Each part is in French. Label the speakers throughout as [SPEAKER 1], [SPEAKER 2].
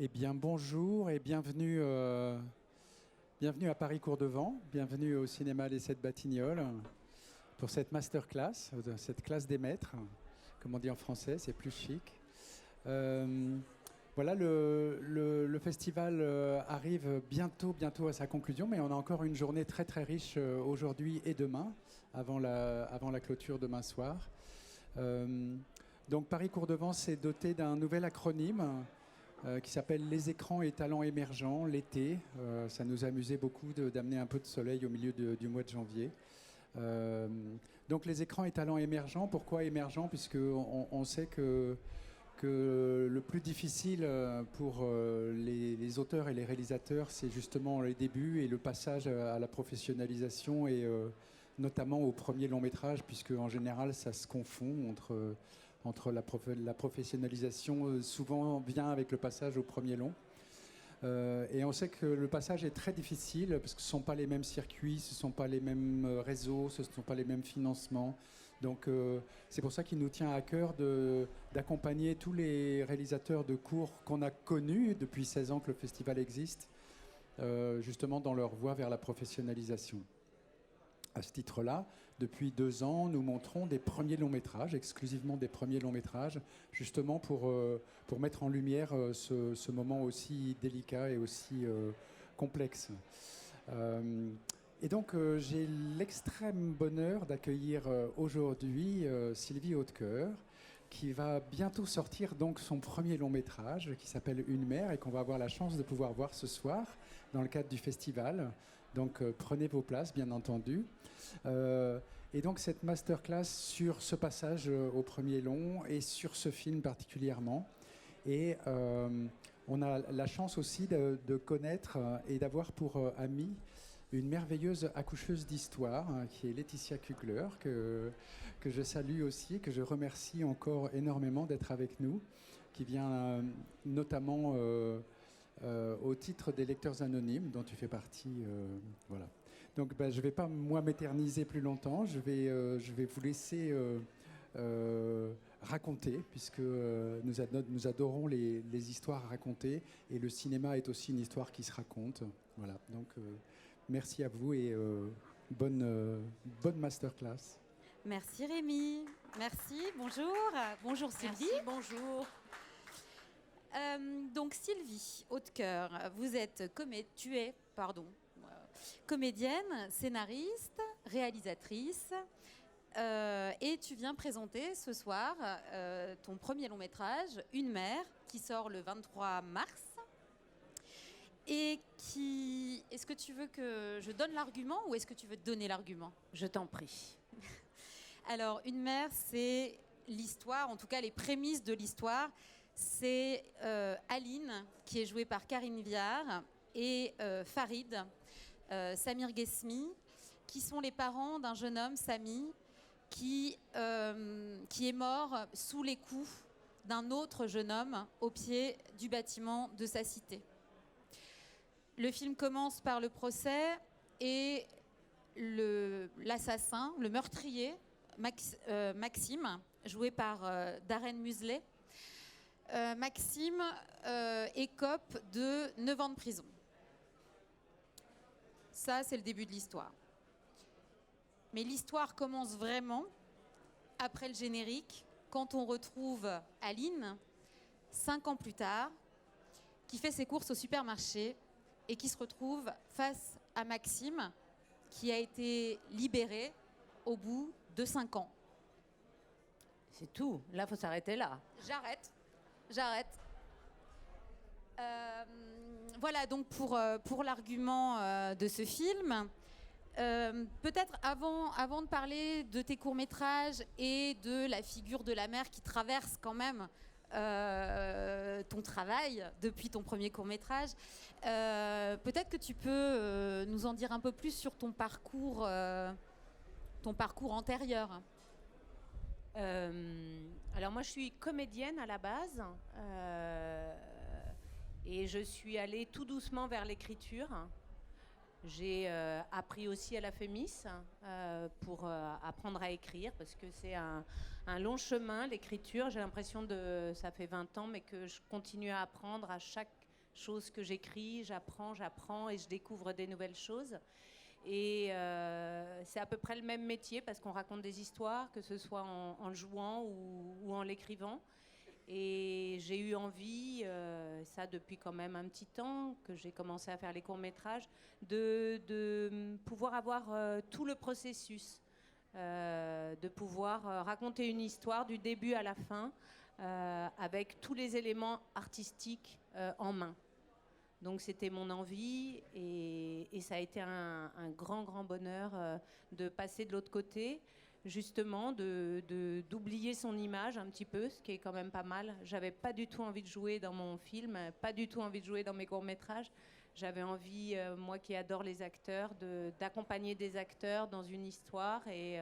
[SPEAKER 1] Eh bien, bonjour et bienvenue, bienvenue à Paris Cours-Devant, bienvenue au cinéma Les 7 Batignolles pour cette masterclass, cette classe des maîtres, comme on dit en français, c'est plus chic. Voilà, le festival arrive bientôt à sa conclusion, mais on a encore une journée très très riche aujourd'hui et demain, avant la clôture demain soir. Donc Paris Cours-Devant s'est doté d'un nouvel acronyme qui s'appelle Les écrans et talents émergents, l'été. Ça nous amusait beaucoup d'amener un peu de soleil au milieu du mois de janvier. Donc les écrans et talents émergents, pourquoi émergents? Puisqu'on sait que le plus difficile pour les auteurs et les réalisateurs, c'est justement les débuts et le passage à la professionnalisation et notamment au premier long métrage, puisque en général ça se confond entre la professionnalisation souvent vient avec le passage au premier long. Et on sait que le passage est très difficile parce que ce ne sont pas les mêmes circuits, ce ne sont pas les mêmes réseaux, ce ne sont pas les mêmes financements. Donc c'est pour ça qu'il nous tient à cœur d'accompagner tous les réalisateurs de cours qu'on a connus depuis 16 ans que le festival existe, justement dans leur voie vers la professionnalisation. À ce titre-là, depuis 2 ans, nous montrons des premiers longs métrages, exclusivement des premiers longs métrages, justement pour mettre en lumière ce moment aussi délicat et aussi complexe. Et donc, j'ai l'extrême bonheur d'accueillir aujourd'hui Sylvie Hautecoeur, qui va bientôt sortir donc son premier long métrage qui s'appelle Une mère et qu'on va avoir la chance de pouvoir voir ce soir dans le cadre du festival. Donc prenez vos places, bien entendu. Et donc cette masterclass sur ce passage au premier long et sur ce film particulièrement. Et on a la chance aussi de connaître et d'avoir pour amie une merveilleuse accoucheuse d'histoire qui est Laetitia Kugler, que je salue aussi et que je remercie encore énormément d'être avec nous, qui vient notamment au titre des lecteurs anonymes dont tu fais partie. Voilà. Donc je ne vais pas moi m'éterniser plus longtemps, je vais vous laisser raconter, puisque nous adorons les histoires à raconter, et le cinéma est aussi une histoire qui se raconte. Voilà. Donc merci à vous et bonne masterclass.
[SPEAKER 2] Merci Rémi, merci, bonjour. Bonjour Sylvie.
[SPEAKER 3] Merci, bonjour.
[SPEAKER 2] Donc Sylvie Hautecoeur, tu es comédienne, scénariste, réalisatrice, et tu viens présenter ce soir ton premier long métrage, Une mère, qui sort le 23 mars. Et est-ce que tu veux que je donne l'argument ou est-ce que tu veux donner l'argument?
[SPEAKER 3] Je t'en prie.
[SPEAKER 2] Alors, Une mère, c'est l'histoire, en tout cas les prémices de l'histoire. C'est Aline, qui est jouée par Karine Viard, et Farid, Samir Ghesmi, qui sont les parents d'un jeune homme, Samy, qui est mort sous les coups d'un autre jeune homme au pied du bâtiment de sa cité. Le film commence par le procès et l'assassin, le meurtrier, Maxime, joué par Darren Muselet. Maxime écope de 9 ans de prison. Ça, c'est le début de l'histoire. Mais l'histoire commence vraiment après le générique, quand on retrouve Aline, 5 ans plus tard, qui fait ses courses au supermarché et qui se retrouve face à Maxime, qui a été libéré au bout de 5 ans.
[SPEAKER 3] C'est tout. Là, il faut s'arrêter là.
[SPEAKER 2] J'arrête. Voilà donc pour l'argument de ce film. Peut-être avant de parler de tes courts-métrages et de la figure de la mère qui traverse quand même ton travail depuis ton premier court-métrage, peut-être que tu peux nous en dire un peu plus sur ton parcours antérieur.
[SPEAKER 3] Alors moi, je suis comédienne à la base et je suis allée tout doucement vers l'écriture. J'ai appris aussi à la FEMIS pour apprendre à écrire, parce que c'est un long chemin, l'écriture. J'ai l'impression ça fait 20 ans, mais que je continue à apprendre à chaque chose que j'écris, j'apprends et je découvre des nouvelles choses. Et c'est à peu près le même métier parce qu'on raconte des histoires, que ce soit en le jouant ou en l'écrivant. Et j'ai eu envie, ça depuis quand même un petit temps, que j'ai commencé à faire les courts-métrages, de pouvoir avoir tout le processus, de pouvoir raconter une histoire du début à la fin, avec tous les éléments artistiques en main. Donc c'était mon envie et ça a été un grand, grand bonheur de passer de l'autre côté, justement, d'oublier son image un petit peu, ce qui est quand même pas mal. J'avais pas du tout envie de jouer dans mon film, pas du tout envie de jouer dans mes courts-métrages. J'avais envie, moi qui adore les acteurs, d'accompagner des acteurs dans une histoire et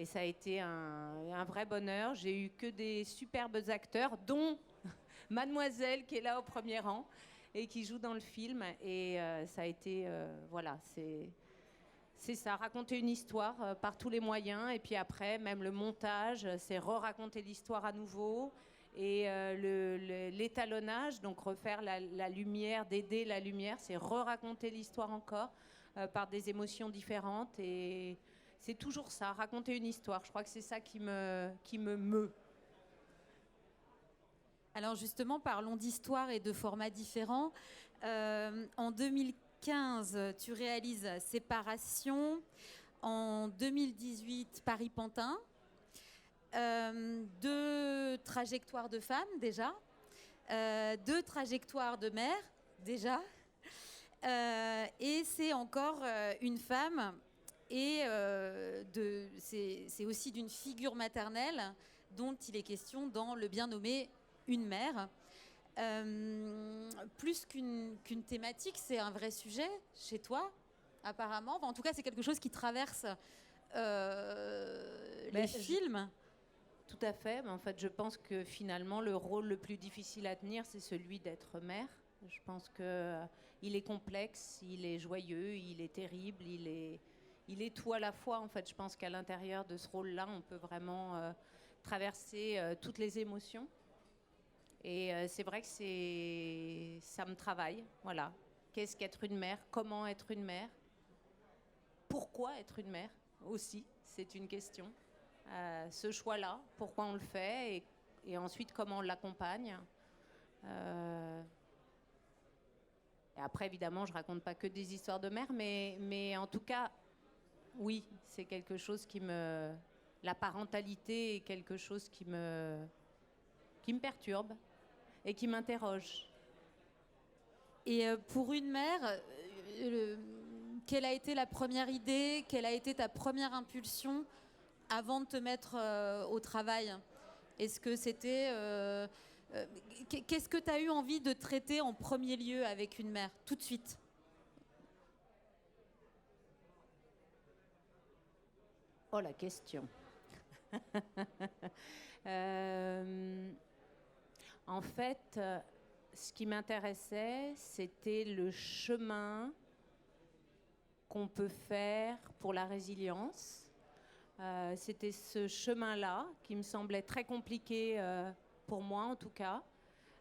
[SPEAKER 3] ça a été un vrai bonheur. J'ai eu que des superbes acteurs, dont Mademoiselle qui est là au premier rang et qui joue dans le film. Et ça a été, voilà, c'est ça, raconter une histoire par tous les moyens. Et puis après, même le montage, c'est re-raconter l'histoire à nouveau. Et l'étalonnage, donc refaire la lumière, d'aider la lumière, c'est re-raconter l'histoire encore par des émotions différentes. Et c'est toujours ça, raconter une histoire. Je crois que c'est ça qui me meut.
[SPEAKER 2] Alors justement, parlons d'histoire et de formats différents. En 2015, tu réalises Séparation. En 2018, Paris-Pantin. 2 trajectoires de femmes déjà. 2 trajectoires de mères déjà. Et c'est encore une femme. Et c'est aussi d'une figure maternelle dont il est question dans le bien nommé Une mère. Plus qu'une thématique, c'est un vrai sujet chez toi, apparemment. Enfin, en tout cas, c'est quelque chose qui traverse les films.
[SPEAKER 3] Tout à fait. Mais en fait, je pense que finalement, le rôle le plus difficile à tenir, c'est celui d'être mère. Je pense qu'il est complexe, il est joyeux, il est terrible, il est tout à la fois. En fait, je pense qu'à l'intérieur de ce rôle-là, on peut vraiment traverser toutes les émotions. Et c'est vrai que ça me travaille. Voilà. Qu'est-ce qu'être une mère? Comment être une mère? Pourquoi être une mère aussi? C'est une question. Ce choix-là, pourquoi on le fait et ensuite comment on l'accompagne. Et après, évidemment, je raconte pas que des histoires de mère, mais en tout cas, oui, c'est quelque chose la parentalité est quelque chose qui me perturbe et qui m'interroge.
[SPEAKER 2] Et pour une mère, quelle a été la première idée? Quelle a été ta première impulsion avant de te mettre au travail? Est-ce que c'était... qu'est-ce que tu as eu envie de traiter en premier lieu avec une mère, tout de suite?
[SPEAKER 3] Oh, la question. En fait, ce qui m'intéressait, c'était le chemin qu'on peut faire pour la résilience. C'était ce chemin-là qui me semblait très compliqué pour moi, en tout cas.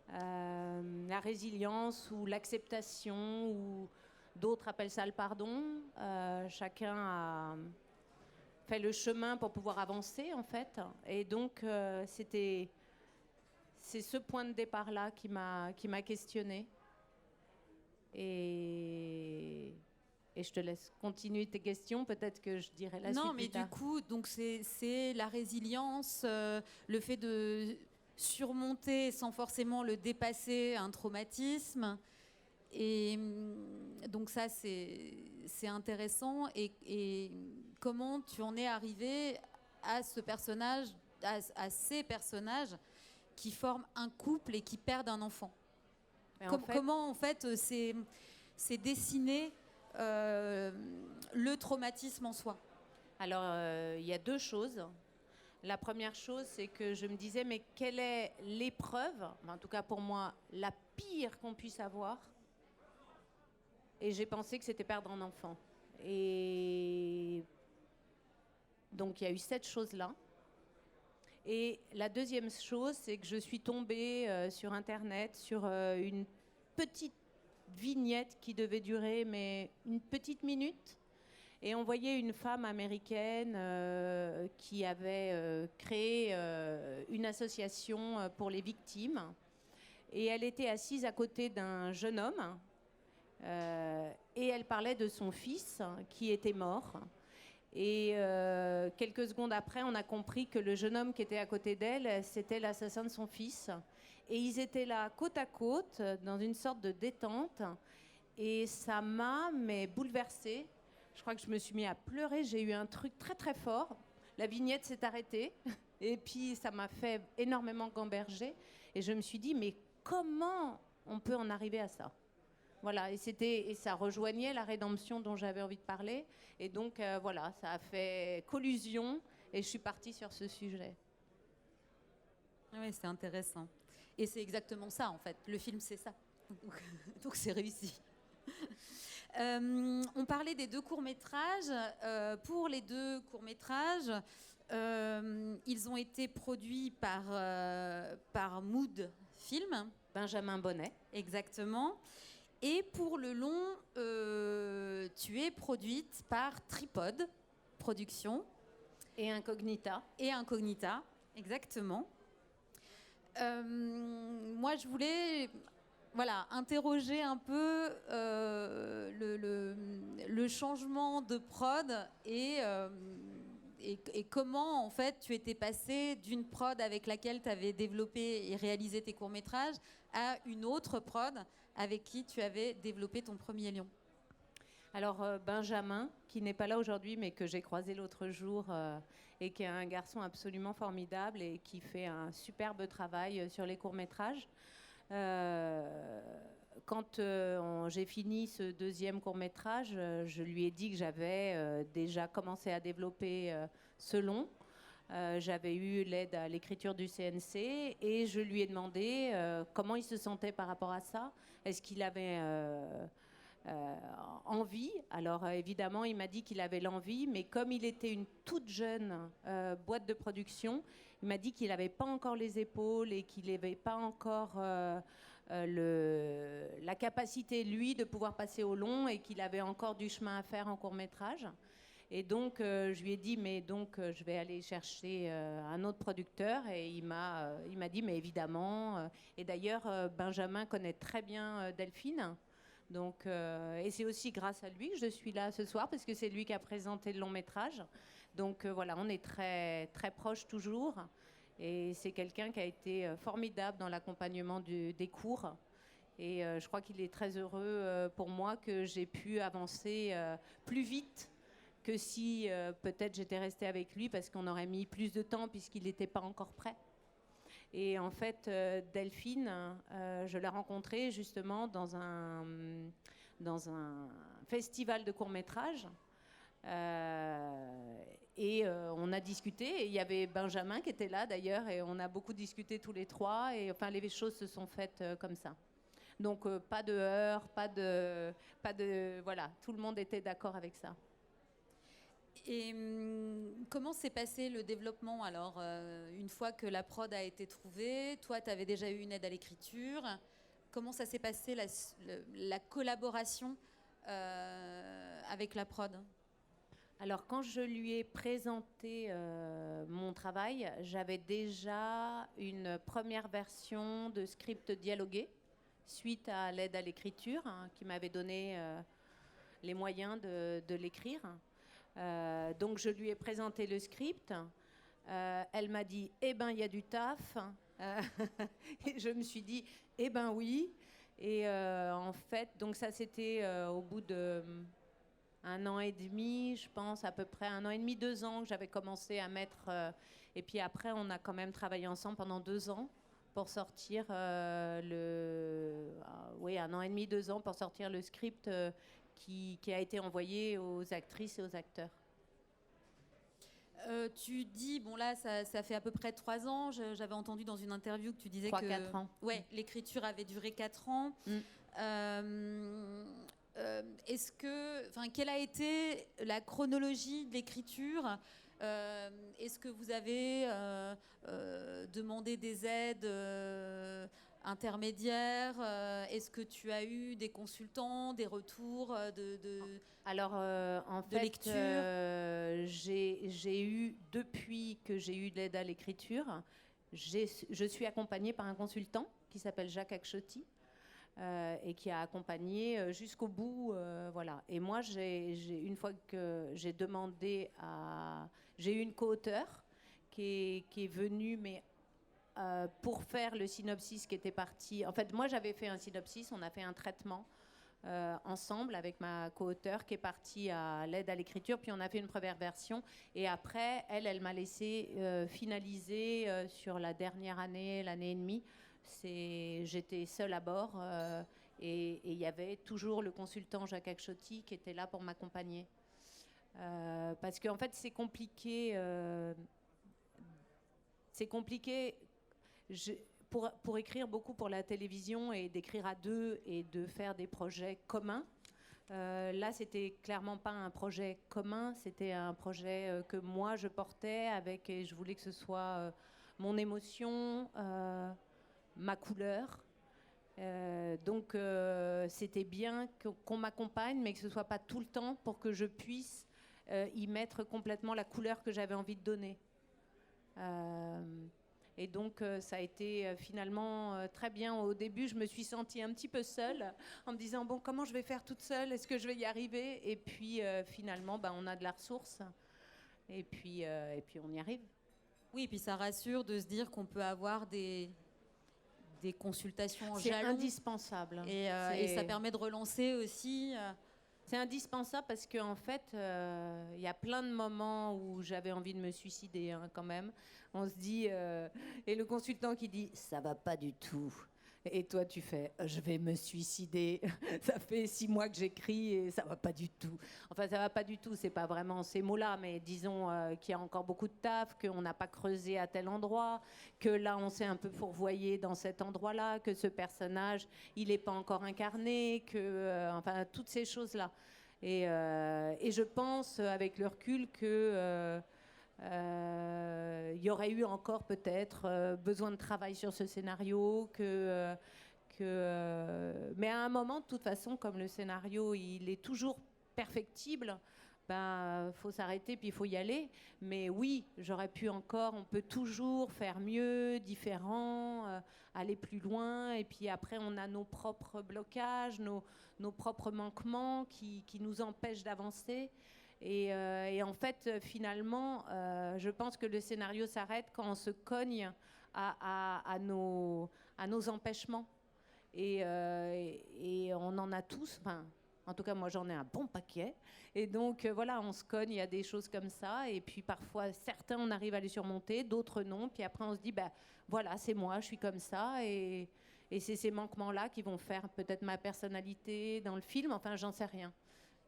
[SPEAKER 3] La résilience ou l'acceptation, ou d'autres appellent ça le pardon. Chacun a fait le chemin pour pouvoir avancer, en fait. Et donc, c'est ce point de départ-là qui m'a questionnée. Et je te laisse continuer tes questions. Peut-être que je dirai la suite.
[SPEAKER 2] Non, mais du coup, donc c'est la résilience, le fait de surmonter sans forcément le dépasser un traumatisme. Et donc ça, c'est intéressant. Et comment tu en es arrivé à ce personnage, à ces personnages qui forment un couple et qui perdent un enfant? Comment, en fait, c'est dessiné le traumatisme en soi?
[SPEAKER 3] Alors, il y a 2 choses. La première chose, c'est que je me disais, mais quelle est l'épreuve, en tout cas pour moi, la pire qu'on puisse avoir? Et j'ai pensé que c'était perdre un enfant. Et donc, il y a eu cette chose-là. Et la deuxième chose, c'est que je suis tombée sur Internet sur une petite vignette qui devait durer mais une petite minute. Et on voyait une femme américaine qui avait créé une association pour les victimes. Et elle était assise à côté d'un jeune homme. Et elle parlait de son fils qui était mort. Et quelques secondes après, on a compris que le jeune homme qui était à côté d'elle, c'était l'assassin de son fils. Et ils étaient là côte à côte, dans une sorte de détente. Et ça m'a bouleversée. Je crois que je me suis mis à pleurer. J'ai eu un truc très très fort. La vignette s'est arrêtée. Et puis ça m'a fait énormément gamberger. Et je me suis dit, mais comment on peut en arriver à ça ? Voilà, et ça rejoignait la rédemption dont j'avais envie de parler. Et donc, voilà, ça a fait collusion et je suis partie sur ce sujet.
[SPEAKER 2] Oui, c'est intéressant. Et c'est exactement ça, en fait. Le film, c'est ça. Donc c'est réussi. On parlait des 2 courts-métrages. Pour les 2 courts-métrages, ils ont été produits par Mood Film.
[SPEAKER 3] Benjamin Bonnet.
[SPEAKER 2] Exactement. Et pour le long, tu es produite par Tripod Productions.
[SPEAKER 3] Et Incognita.
[SPEAKER 2] Et Incognita, exactement. Moi, je voulais interroger un peu le changement de prod et comment, en fait, tu étais passé d'une prod avec laquelle tu avais développé et réalisé tes courts-métrages à une autre prod avec qui tu avais développé ton premier lion.
[SPEAKER 3] Alors, Benjamin, qui n'est pas là aujourd'hui, mais que j'ai croisé l'autre jour, et qui est un garçon absolument formidable et qui fait un superbe travail sur les courts-métrages. Quand j'ai fini ce 2e court-métrage, je lui ai dit que j'avais déjà commencé à développer ce long. J'avais eu l'aide à l'écriture du CNC et je lui ai demandé comment il se sentait par rapport à ça. Est-ce qu'il avait envie? Alors évidemment, il m'a dit qu'il avait l'envie, mais comme il était une toute jeune boîte de production, il m'a dit qu'il n'avait pas encore les épaules et qu'il n'avait pas encore la capacité, lui, de pouvoir passer au long et qu'il avait encore du chemin à faire en court-métrage. Et donc, je lui ai dit, mais donc, je vais aller chercher un autre producteur. Et il m'a dit, mais évidemment. Et d'ailleurs, Benjamin connaît très bien Delphine. Donc, et c'est aussi grâce à lui que je suis là ce soir, parce que c'est lui qui a présenté le long-métrage. Donc, voilà, on est très, très proches toujours. Et c'est quelqu'un qui a été formidable dans l'accompagnement des cours. Et je crois qu'il est très heureux pour moi que j'ai pu avancer plus vite que si peut-être j'étais restée avec lui, parce qu'on aurait mis plus de temps puisqu'il n'était pas encore prêt. Et en fait, Delphine, je l'ai rencontrée justement dans un festival de courts-métrages. Et on a discuté, et il y avait Benjamin qui était là d'ailleurs, et on a beaucoup discuté tous les 3, et enfin les choses se sont faites comme ça. Donc pas de heurts, pas de voilà, tout le monde était d'accord avec ça.
[SPEAKER 2] Et comment s'est passé le développement alors une fois que la prod a été trouvée? Toi, tu avais déjà eu une aide à l'écriture. Comment ça s'est passé la collaboration avec la prod?
[SPEAKER 3] Alors, quand je lui ai présenté mon travail, j'avais déjà une première version de script dialogué suite à l'aide à l'écriture qui m'avait donné les moyens de l'écrire. Donc je lui ai présenté le script. Elle m'a dit « Eh ben, il y a du taf ». Et je me suis dit « Eh ben oui ». Et en fait, donc ça c'était au bout de 1 an et demi, je pense, à peu près 1 an et demi, 2 ans que j'avais commencé à mettre. Et puis après, on a quand même travaillé ensemble pendant 2 ans pour sortir 1 an et demi, 2 ans pour sortir le script qui a été envoyé aux actrices et aux acteurs.
[SPEAKER 2] Tu dis, bon là, ça fait à peu près 3 ans. J'avais entendu dans une interview que tu disais
[SPEAKER 3] 3-4 ans.
[SPEAKER 2] Ouais, l'écriture avait duré 4 ans. Quelle a été la chronologie de l'écriture Est-ce que vous avez demandé des aides intermédiaires? Est-ce que tu as eu des consultants, des retours
[SPEAKER 3] Alors, en
[SPEAKER 2] de
[SPEAKER 3] fait,
[SPEAKER 2] lecture?
[SPEAKER 3] j'ai eu, depuis que j'ai eu de l'aide à l'écriture, je suis accompagnée par un consultant qui s'appelle Jacques Akchotti et qui a accompagné jusqu'au bout. Voilà. Et moi, une fois que j'ai demandé à... J'ai eu une co-auteure qui est venue, mais pour faire le synopsis qui était parti... En fait, moi, j'avais fait un synopsis, on a fait un traitement ensemble avec ma co-auteure qui est partie à l'aide à l'écriture, puis on a fait une première version et après elle m'a laissé finaliser sur la dernière année, l'année et demie. J'étais seule à bord et il y avait toujours le consultant Jacques Akchotti qui était là pour m'accompagner parce qu'en fait c'est compliqué pour écrire beaucoup pour la télévision et d'écrire à deux et de faire des projets communs. Là, c'était clairement pas un projet commun, c'était un projet que moi je portais avec, et je voulais que ce soit mon émotion, ma couleur. Donc c'était bien qu'on m'accompagne, mais que ce soit pas tout le temps pour que je puisse y mettre complètement la couleur que j'avais envie de donner. Et donc, ça a été finalement très bien. Au début, je me suis sentie un petit peu seule, en me disant, bon, comment je vais faire toute seule? Est-ce que je vais y arriver? Et puis, finalement, on a de la ressource. Et puis on y arrive.
[SPEAKER 2] Oui, et puis ça rassure de se dire qu'on peut avoir des consultations en
[SPEAKER 3] C'est
[SPEAKER 2] jalon.
[SPEAKER 3] indispensable.
[SPEAKER 2] Et ça permet de relancer aussi...
[SPEAKER 3] C'est indispensable parce qu'en fait, il y a plein de moments où j'avais envie de me suicider quand même. On se dit, et le consultant qui dit « ça va pas du tout ». Et toi, tu fais « je vais me suicider ». Ça fait 6 mois que j'écris et ça va pas du tout. Enfin, ça va pas du tout, c'est pas vraiment ces mots-là, mais disons qu'il y a encore beaucoup de taf, qu'on n'a pas creusé à tel endroit, que là, on s'est un peu fourvoyé dans cet endroit-là, que ce personnage, il n'est pas encore incarné, que, enfin, toutes ces choses-là. Et je pense, avec le recul, que... il y aurait eu encore peut-être besoin de travail sur ce scénario, mais à un moment, de toute façon, comme le scénario, il est toujours perfectible, faut s'arrêter puis il faut y aller. Mais oui, j'aurais pu encore, on peut toujours faire mieux, différent, aller plus loin. Et puis après, on a nos propres blocages, nos propres manquements qui nous empêchent d'avancer. Et en fait, finalement, je pense que le scénario s'arrête quand on se cogne à nos empêchements. Et on en a tous, enfin, en tout cas, moi, j'en ai un bon paquet. Et donc, voilà, on se cogne, il y a des choses comme ça. Et puis, parfois, certains, on arrive à les surmonter, d'autres non. Puis après, on se dit, voilà, c'est moi, je suis comme ça. Et c'est ces manquements-là qui vont faire peut-être ma personnalité dans le film. Enfin, j'en sais rien.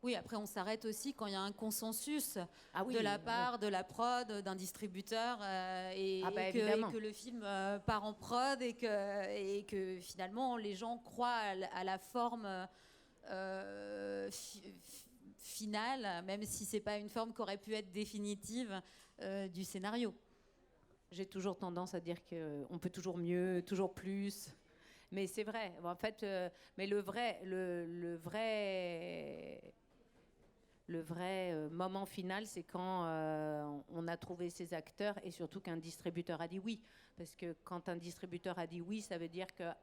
[SPEAKER 2] Oui, après on s'arrête aussi quand il y a un consensus
[SPEAKER 3] oui,
[SPEAKER 2] de la part de la prod, d'un distributeur et que le film part en prod et que finalement les gens croient à la forme finale, même si c'est pas une forme qui aurait pu être définitive du scénario.
[SPEAKER 3] J'ai toujours tendance à dire qu'on peut toujours mieux, toujours plus. Mais c'est vrai. En fait, mais le vrai moment final, c'est quand on a trouvé ses acteurs et surtout qu'un distributeur a dit oui. Parce que quand un distributeur a dit oui, ça veut dire qu'a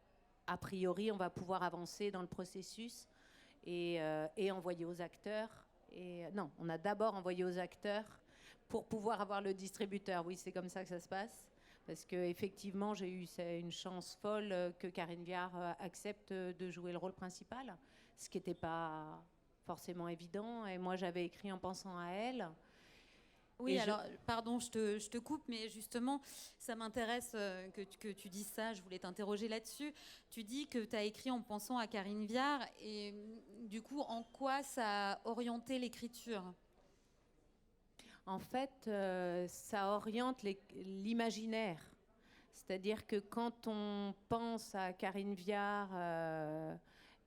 [SPEAKER 3] priori, on va pouvoir avancer dans le processus et envoyer aux acteurs. Non, on a d'abord envoyé aux acteurs pour pouvoir avoir le distributeur. Oui, c'est comme ça que ça se passe. Parce qu'effectivement, j'ai eu une chance folle que Karine Viard accepte de jouer le rôle principal, ce qui n'était pas forcément évident. Et moi, j'avais écrit en pensant à elle.
[SPEAKER 2] Oui, alors, pardon, je te coupe, mais justement, ça m'intéresse que tu dises ça. Je voulais t'interroger là-dessus. Tu dis que tu as écrit en pensant à Karine Viard. Et du coup, en quoi ça a orienté l'écriture ?
[SPEAKER 3] En fait, ça oriente l'imaginaire. C'est-à-dire que quand on pense à Karine Viard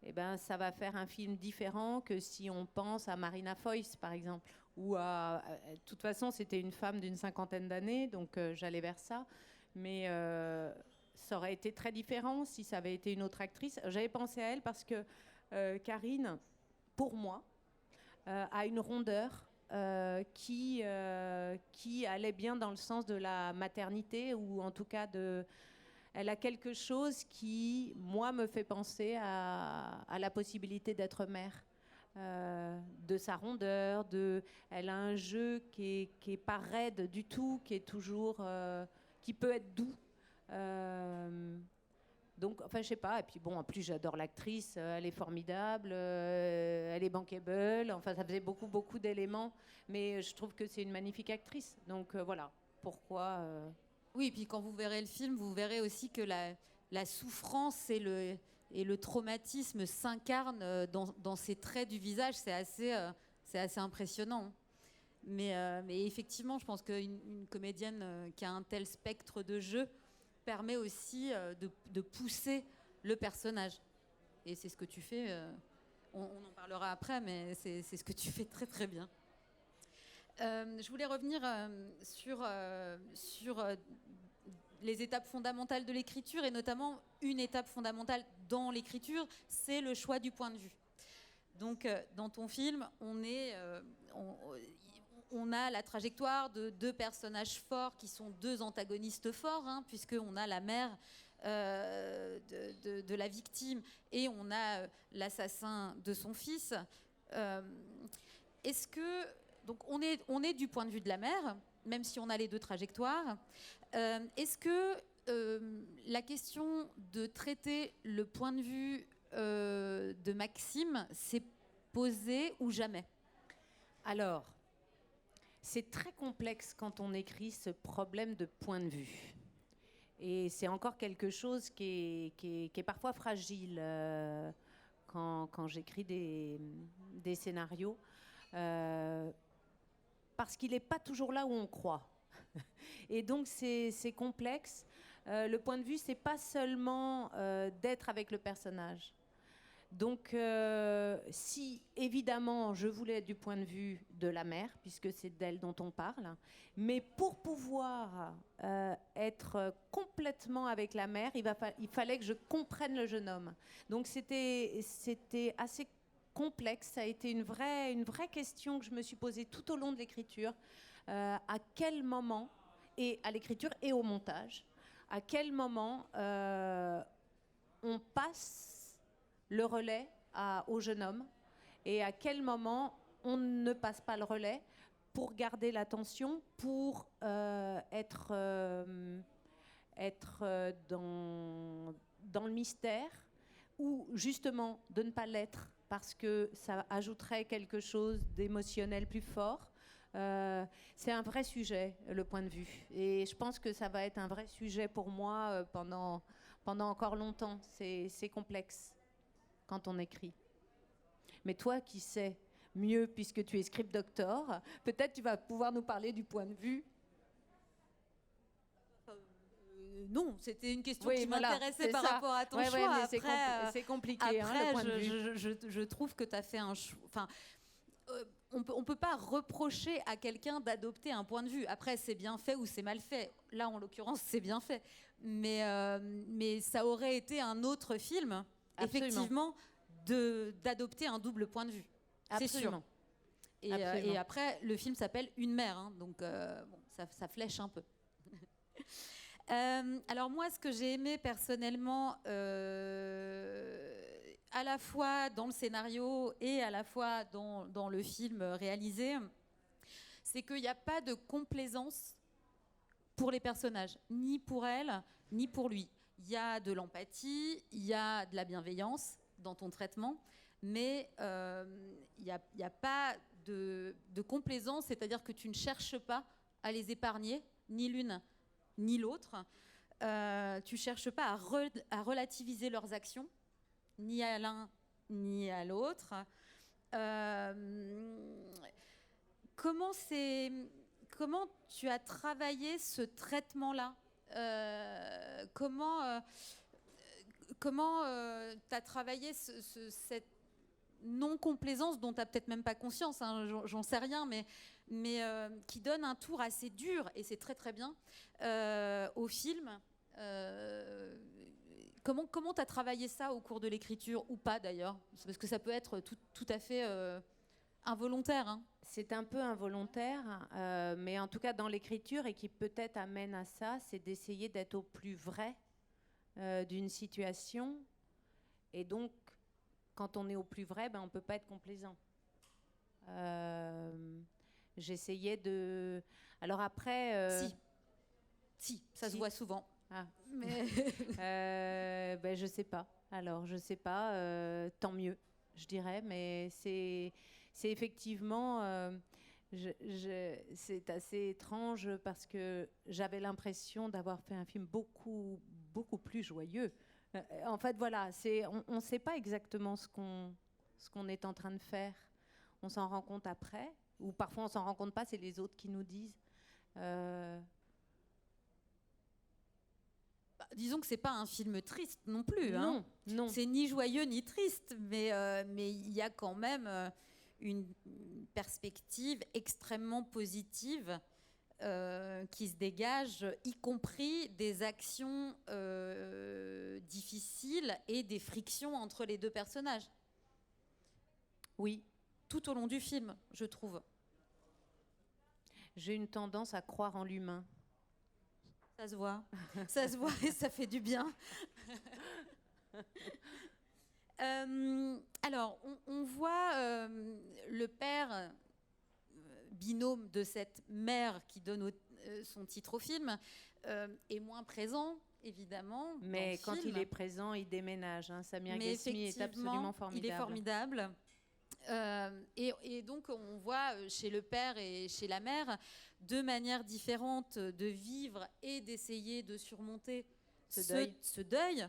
[SPEAKER 3] eh ben, ça va faire un film différent que si on pense à Marina Foïs, par exemple. De toute façon, c'était une femme d'une 50aine d'années, donc j'allais vers ça. Mais ça aurait été très différent si ça avait été une autre actrice. J'avais pensé à elle parce que Karine, pour moi, a une rondeur qui allait bien dans le sens de la maternité, ou en tout cas elle a quelque chose qui, moi, me fait penser à la possibilité d'être mère. De sa rondeur, elle a un jeu qui est pas raide du tout, qui est toujours, qui peut être doux. Donc, enfin, je sais pas. Et puis bon, en plus, j'adore l'actrice. Elle est formidable. Elle est bankable. Enfin, ça faisait beaucoup d'éléments. Mais je trouve que c'est une magnifique actrice. Donc voilà. Pourquoi
[SPEAKER 2] Oui, et puis quand vous verrez le film, vous verrez aussi que la souffrance et le traumatisme s'incarnent dans ces traits du visage. C'est assez impressionnant. Mais effectivement, je pense qu'une comédienne qui a un tel spectre de jeu permet aussi de pousser le personnage. Et c'est ce que tu fais. On en parlera après, mais c'est ce que tu fais très très bien. Je voulais revenir sur les étapes fondamentales de l'écriture, et notamment une étape fondamentale dans l'écriture, c'est le choix du point de vue. Donc, dans ton film, on a la trajectoire de deux personnages forts qui sont deux antagonistes forts, puisqu'on a la mère de la victime et on a l'assassin de son fils. Est-ce que... Donc on est du point de vue de la mère, même si on a les deux trajectoires. Est-ce que la question de traiter le point de vue de Maxime s'est posée ou jamais ?
[SPEAKER 3] Alors, c'est très complexe quand on écrit ce problème de point de vue. Et c'est encore quelque chose qui est parfois fragile quand j'écris des scénarios. Parce qu'il n'est pas toujours là où on croit. Et donc, c'est complexe. Le point de vue, ce n'est pas seulement d'être avec le personnage. Donc, si, évidemment, je voulais être du point de vue de la mère, puisque c'est d'elle dont on parle, mais pour pouvoir être complètement avec la mère, il fallait que je comprenne le jeune homme. Donc, c'était assez complexe. Ça a été une vraie question que je me suis posée tout au long de l'écriture. À quel moment, et à l'écriture et au montage, à quel moment on passe le relais au jeune homme, et à quel moment on ne passe pas le relais pour garder l'attention, pour être dans le mystère, ou justement de ne pas l'être parce que ça ajouterait quelque chose d'émotionnel plus fort. C'est un vrai sujet, le point de vue, et je pense que ça va être un vrai sujet pour moi pendant encore longtemps. C'est complexe quand on écrit. Mais toi qui sais mieux, puisque tu es script doctor, peut-être tu vas pouvoir nous parler du point de vue.
[SPEAKER 2] Non, c'était une question qui m'intéressait par rapport à ton choix.
[SPEAKER 3] Mais après, c'est compliqué,
[SPEAKER 2] après,
[SPEAKER 3] le point de vue.
[SPEAKER 2] Je trouve que tu as fait un choix. Enfin, on peut pas reprocher à quelqu'un d'adopter un point de vue. Après, c'est bien fait ou c'est mal fait. Là, en l'occurrence, c'est bien fait. Mais ça aurait été un autre film, absolument, effectivement, d'adopter un double point de vue. C'est sûr. Et après, le film s'appelle Une mère, donc bon, ça flèche un peu. Alors moi, ce que j'ai aimé personnellement, à la fois dans le scénario et à la fois dans le film réalisé, c'est qu'il n'y a pas de complaisance pour les personnages, ni pour elle, ni pour lui. Il y a de l'empathie, il y a de la bienveillance dans ton traitement, mais il n'y a pas de complaisance, c'est-à-dire que tu ne cherches pas à les épargner, ni l'une ni l'autre. Tu cherches pas à relativiser leurs actions, ni à l'un ni à l'autre. Comment tu as travaillé ce traitement-là ? comment tu as travaillé cette non-complaisance dont tu n'as peut-être même pas conscience, hein, j'en sais rien, mais qui donne un tour assez dur, et c'est très très bien, au film. Comment tu as travaillé ça au cours de l'écriture, ou pas d'ailleurs? Parce que ça peut être tout à fait involontaire. Hein.
[SPEAKER 3] C'est un peu involontaire, mais en tout cas dans l'écriture, et qui peut-être amène à ça, c'est d'essayer d'être au plus vrai d'une situation. Et donc, quand on est au plus vrai, on ne peut pas être complaisant. J'essayais de... Alors après...
[SPEAKER 2] Si, ça se voit souvent.
[SPEAKER 3] Ah.
[SPEAKER 2] Mais
[SPEAKER 3] je sais pas. Alors, je sais pas. Tant mieux, je dirais. Mais c'est effectivement... c'est assez étrange parce que j'avais l'impression d'avoir fait un film beaucoup, beaucoup plus joyeux. En fait, voilà, on ne sait pas exactement ce qu'on est en train de faire. On s'en rend compte après, ou parfois on s'en rend compte pas, c'est les autres qui nous disent.
[SPEAKER 2] Disons que c'est pas un film triste non plus.
[SPEAKER 3] Non,
[SPEAKER 2] hein.
[SPEAKER 3] non.
[SPEAKER 2] C'est ni joyeux ni triste, mais il y a quand même une perspective extrêmement positive qui se dégage, y compris des actions difficiles et des frictions entre les deux personnages.
[SPEAKER 3] Oui.
[SPEAKER 2] Tout au long du film, je trouve.
[SPEAKER 3] J'ai une tendance à croire en l'humain.
[SPEAKER 2] Ça se voit. Ça se voit et ça fait du bien. Alors, on voit le père binôme de cette mère qui donne son titre au film est moins présent, évidemment.
[SPEAKER 3] Mais quand il est présent, il déménage. Hein. Samir Ghasmi est absolument formidable.
[SPEAKER 2] Il est formidable. Et donc, on voit chez le père et chez la mère deux manières différentes de vivre et d'essayer de surmonter ce deuil.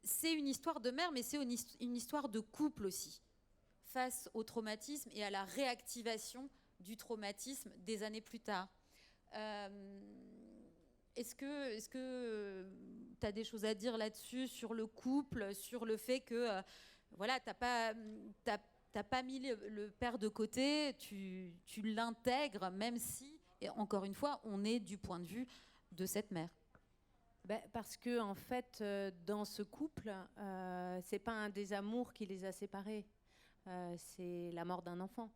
[SPEAKER 2] C'est une histoire de mère, mais c'est une histoire de couple aussi, face au traumatisme et à la réactivation du traumatisme des années plus tard. Est-ce que tu as des choses à dire là-dessus, sur le couple, sur le fait que voilà, t'as pas mis le père de côté, tu l'intègres, même si, et encore une fois, on est du point de vue de cette mère.
[SPEAKER 3] Parce que en fait, dans ce couple, c'est pas un désamour qui les a séparés, c'est la mort d'un enfant.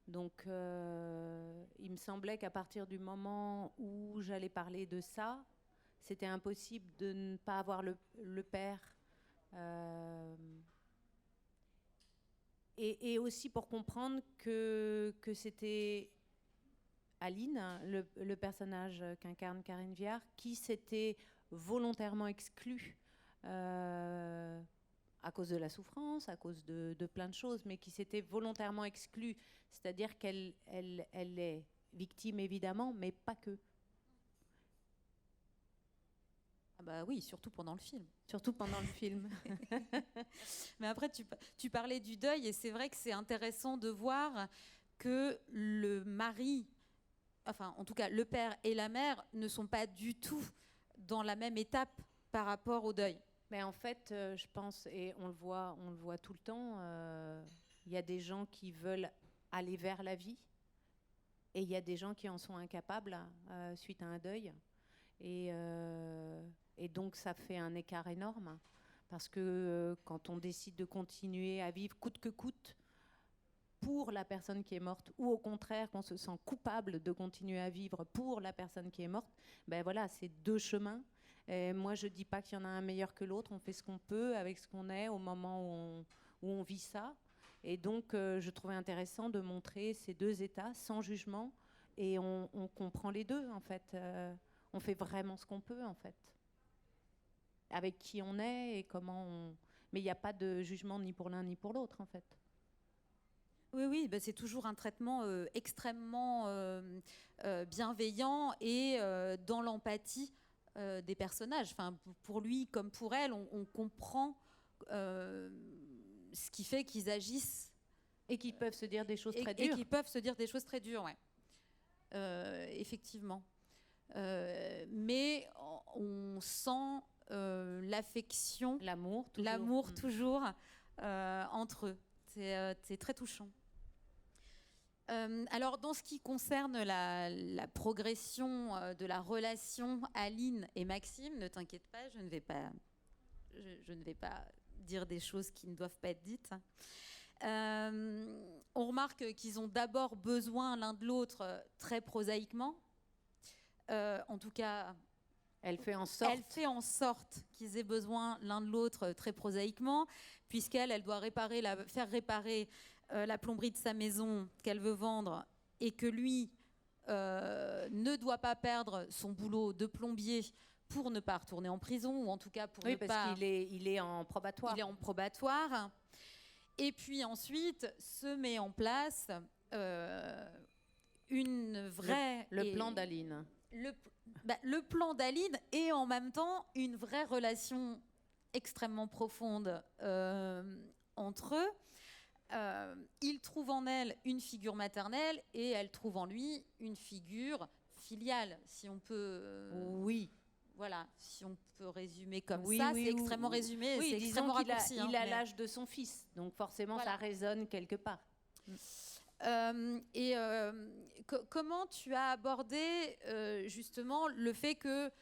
[SPEAKER 3] Donc, il me semblait qu'à partir du moment où j'allais parler de ça, c'était impossible de ne pas avoir le père. Et aussi pour comprendre que c'était Aline, le personnage qu'incarne Karine Viard, qui s'était volontairement exclue à cause de la souffrance, à cause de plein de choses, mais qui s'était volontairement exclue. C'est-à-dire qu'elle est victime, évidemment, mais pas que.
[SPEAKER 2] Ah bah oui, surtout pendant le film.
[SPEAKER 3] Surtout pendant le film.
[SPEAKER 2] Mais après, tu parlais du deuil, et c'est vrai que c'est intéressant de voir que le mari, enfin en tout cas le père et la mère, ne sont pas du tout dans la même étape par rapport au deuil.
[SPEAKER 3] Mais en fait, je pense, et on le voit tout le temps, il y a des gens qui veulent aller vers la vie, et il y a des gens qui en sont incapables suite à un deuil. Et donc, ça fait un écart énorme, parce que quand on décide de continuer à vivre coûte que coûte pour la personne qui est morte, ou au contraire qu'on se sent coupable de continuer à vivre pour la personne qui est morte, voilà, c'est deux chemins. Et moi, je ne dis pas qu'il y en a un meilleur que l'autre. On fait ce qu'on peut avec ce qu'on est au moment où on vit ça. Et donc, je trouvais intéressant de montrer ces deux états sans jugement. Et on comprend les deux, en fait. On fait vraiment ce qu'on peut, en fait. Avec qui on est et comment on... Mais il n'y a pas de jugement ni pour l'un ni pour l'autre, en fait.
[SPEAKER 2] Oui, c'est toujours un traitement extrêmement bienveillant et dans l'empathie des personnages. Enfin, pour lui comme pour elle, on comprend ce qui fait qu'ils agissent.
[SPEAKER 3] Et qu'ils peuvent se dire des choses très dures.
[SPEAKER 2] Et qu'ils peuvent se dire des choses très dures, ouais. Effectivement. mais on sent l'affection,
[SPEAKER 3] l'amour
[SPEAKER 2] toujours entre eux. C'est très touchant. Alors, dans ce qui concerne la progression de la relation Aline et Maxime, ne t'inquiète pas, je ne vais pas dire des choses qui ne doivent pas être dites. On remarque qu'ils ont d'abord besoin l'un de l'autre très prosaïquement. En tout cas, elle fait en sorte qu'ils aient besoin l'un de l'autre très prosaïquement, puisqu'elle doit faire réparer la plomberie de sa maison qu'elle veut vendre, et que lui ne doit pas perdre son boulot de plombier pour ne pas retourner en prison, ou en tout cas pour ne pas...
[SPEAKER 3] Oui, parce qu'il est en probatoire.
[SPEAKER 2] Il est en probatoire. Et puis ensuite se met en place une vraie...
[SPEAKER 3] Le plan d'Aline.
[SPEAKER 2] Le plan d'Aline, et en même temps une vraie relation extrêmement profonde entre eux. Il trouve en elle une figure maternelle et elle trouve en lui une figure filiale, si on peut...
[SPEAKER 3] oui.
[SPEAKER 2] Voilà, si on peut résumer comme ça, c'est extrêmement résumé,
[SPEAKER 3] oui,
[SPEAKER 2] c'est extrêmement raccourci.
[SPEAKER 3] Il a l'âge de son fils, donc forcément ça résonne quelque part.
[SPEAKER 2] Comment tu as abordé justement le fait que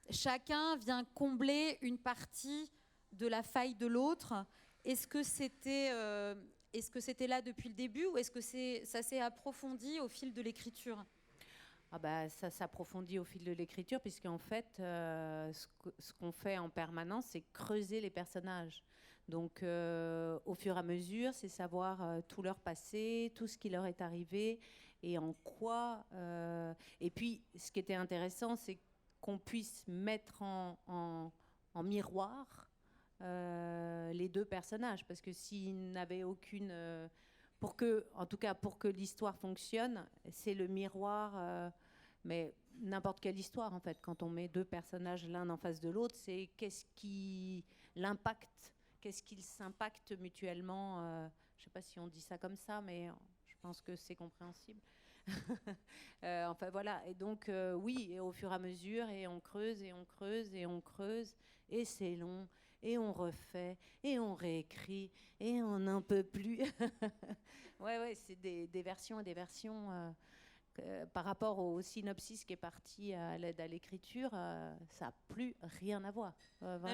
[SPEAKER 2] chacun vient combler une partie de la faille de l'autre? Est-ce que c'était là depuis le début, ou est-ce que ça s'est approfondi au fil de l'écriture?
[SPEAKER 3] Ça s'approfondit au fil de l'écriture, puisqu'en fait, ce qu'on fait en permanence, c'est creuser les personnages. Donc, au fur et à mesure, c'est savoir tout leur passé, tout ce qui leur est arrivé, et en quoi... Et puis, ce qui était intéressant, c'est qu'on puisse mettre en miroir les deux personnages, parce que s'ils n'avaient aucune... en tout cas, pour que l'histoire fonctionne, c'est le miroir, mais n'importe quelle histoire, en fait. Quand on met deux personnages l'un en face de l'autre, c'est qu'est-ce qu'ils s'impactent mutuellement. Je ne sais pas si on dit ça comme ça, mais je pense que c'est compréhensible. Enfin, voilà. Et donc, oui, et au fur et à mesure, et on creuse, et on creuse, et on creuse, et c'est long. Et on refait, et on réécrit, et on n'en peut plus. Ouais, c'est des versions et des versions. Par rapport au synopsis qui est parti à l'aide à l'écriture, ça n'a plus rien à voir.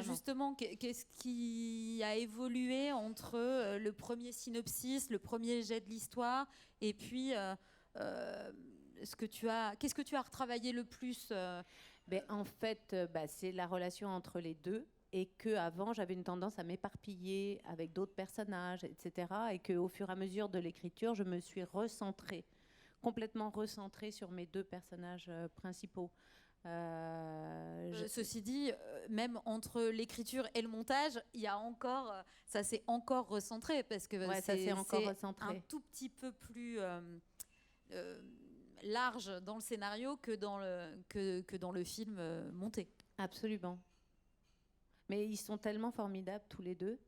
[SPEAKER 2] Justement, qu'est-ce qui a évolué entre le premier synopsis, le premier jet de l'histoire, et puis qu'est-ce que tu as retravaillé le plus
[SPEAKER 3] En fait, c'est la relation entre les deux. Et qu'avant, j'avais une tendance à m'éparpiller avec d'autres personnages, etc. Et qu'au fur et à mesure de l'écriture, je me suis complètement recentrée sur mes deux personnages principaux.
[SPEAKER 2] Ceci dit, même entre l'écriture et le montage, ça s'est encore recentré, parce que c'est un tout petit peu plus large dans le scénario que dans le film monté.
[SPEAKER 3] Absolument. Mais ils sont tellement formidables tous les deux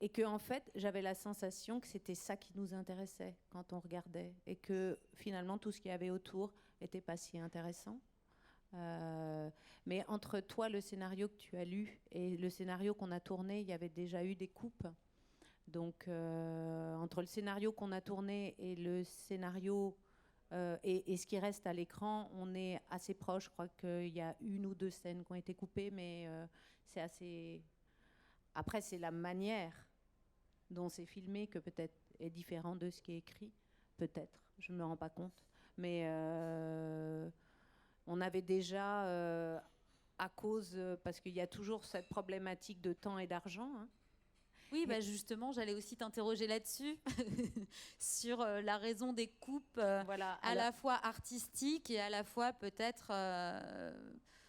[SPEAKER 3] et que en fait, j'avais la sensation que c'était ça qui nous intéressait quand on regardait, et que finalement tout ce qu'il y avait autour n'était pas si intéressant. Mais entre toi, le scénario que tu as lu, et le scénario qu'on a tourné, il y avait déjà eu des coupes. Donc entre le scénario qu'on a tourné et le scénario et ce qui reste à l'écran, on est assez proche. Je crois qu'il y a une ou deux scènes qui ont été coupées, mais c'est assez... Après, c'est la manière dont c'est filmé que peut-être est différent de ce qui est écrit. Peut-être, je ne me rends pas compte. Mais on avait déjà, à cause... parce qu'il y a toujours cette problématique de temps et d'argent, hein.
[SPEAKER 2] Oui, justement, j'allais aussi t'interroger là-dessus, sur la raison des coupes, à la fois artistiques et à la fois peut-être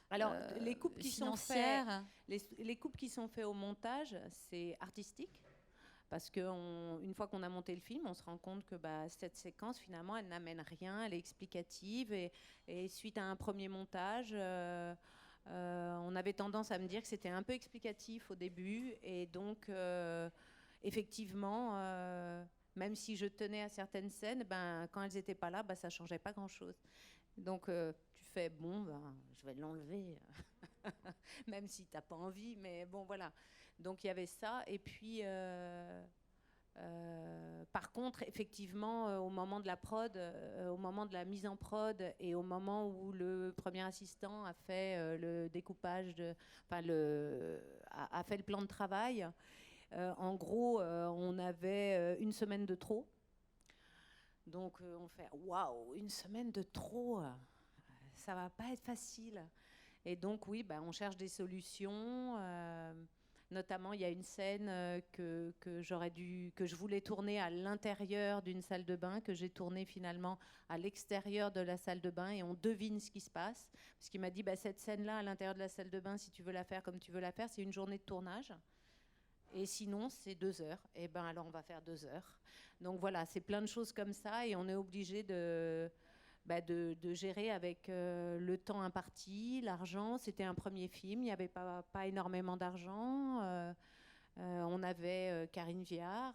[SPEAKER 3] alors, les coupes qui
[SPEAKER 2] financières.
[SPEAKER 3] Les coupes qui sont faites au montage, c'est artistique. Parce qu'une fois qu'on a monté le film, on se rend compte que cette séquence, finalement, elle n'amène rien, elle est explicative. Et suite à un premier montage... on avait tendance à me dire que c'était un peu explicatif au début, et donc effectivement Même si je tenais à certaines scènes, ben, quand elles n'étaient pas là, ben, ça ne changeait pas grand-chose. Donc tu fais, bon, ben, je vais l'enlever, même si tu n'as pas envie, mais bon, voilà. Donc il y avait ça. Et puis, par contre, effectivement, au moment de la prod, au moment de la mise en prod et au moment où le premier assistant a fait le découpage, a fait le plan de travail, en gros, on avait une semaine de trop. Donc on fait waouh, une semaine de trop, ça va pas être facile. Et donc oui, on cherche des solutions. Notamment, il y a une scène que je voulais tourner à l'intérieur d'une salle de bain, que j'ai tournée finalement à l'extérieur de la salle de bain, et on devine ce qui se passe. Parce qu'il m'a dit, cette scène-là, à l'intérieur de la salle de bain, si tu veux la faire comme tu veux la faire, c'est une journée de tournage. Et sinon, c'est 2 heures. Et alors, on va faire 2 heures. Donc voilà, c'est plein de choses comme ça, et on est obligé de gérer avec le temps imparti, l'argent. C'était un premier film, il n'y avait pas énormément d'argent. On avait Karine Viard.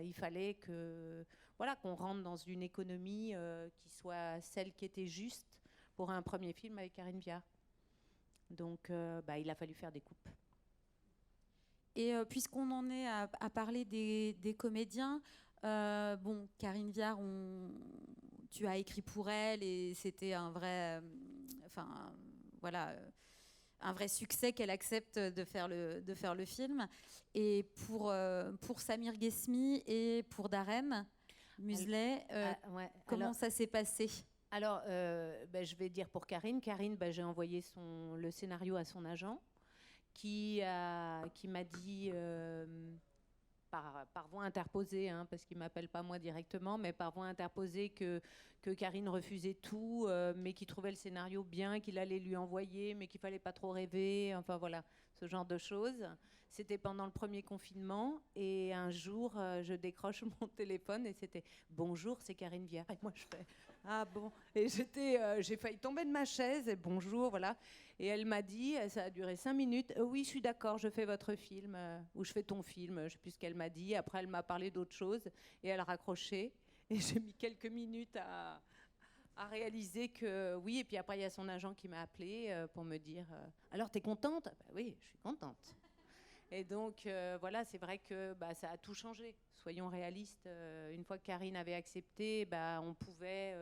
[SPEAKER 3] Il fallait qu'on rentre dans une économie qui soit celle qui était juste pour un premier film avec Karine Viard. Donc il a fallu faire des coupes.
[SPEAKER 2] Et puisqu'on en est à parler des comédiens, Karine Viard, tu as écrit pour elle et c'était un vrai, un vrai succès qu'elle accepte de faire le film. Et pour Samir Ghesmi et pour Darren Muselet, comment ça s'est passé?
[SPEAKER 3] Alors, je vais dire pour Karine. Karine, j'ai envoyé le scénario à son agent, qui m'a dit, par voie interposée, parce qu'il ne m'appelle pas moi directement, mais par voie interposée, que Karine refusait tout, mais qu'il trouvait le scénario bien, qu'il allait lui envoyer, mais qu'il ne fallait pas trop rêver, enfin voilà, ce genre de choses. C'était pendant le premier confinement, et un jour, je décroche mon téléphone, et c'était « Bonjour, c'est Karine Viard ». Et moi, je fais « Ah bon ?» Et j'ai failli tomber de ma chaise, et « Bonjour », voilà. Et elle m'a dit, ça a duré 5 minutes, « Oui, je suis d'accord, je fais votre film, ou je fais ton film », je ne sais plus ce qu'elle m'a dit. Après, elle m'a parlé d'autre chose, et elle a raccroché. Et j'ai mis quelques minutes à réaliser que oui. Et puis après, il y a son agent qui m'a appelé pour me dire « Alors, t'es contente ?» Oui, je suis contente. Et donc, voilà, c'est vrai que ça a tout changé. Soyons réalistes. Une fois que Karine avait accepté, on pouvait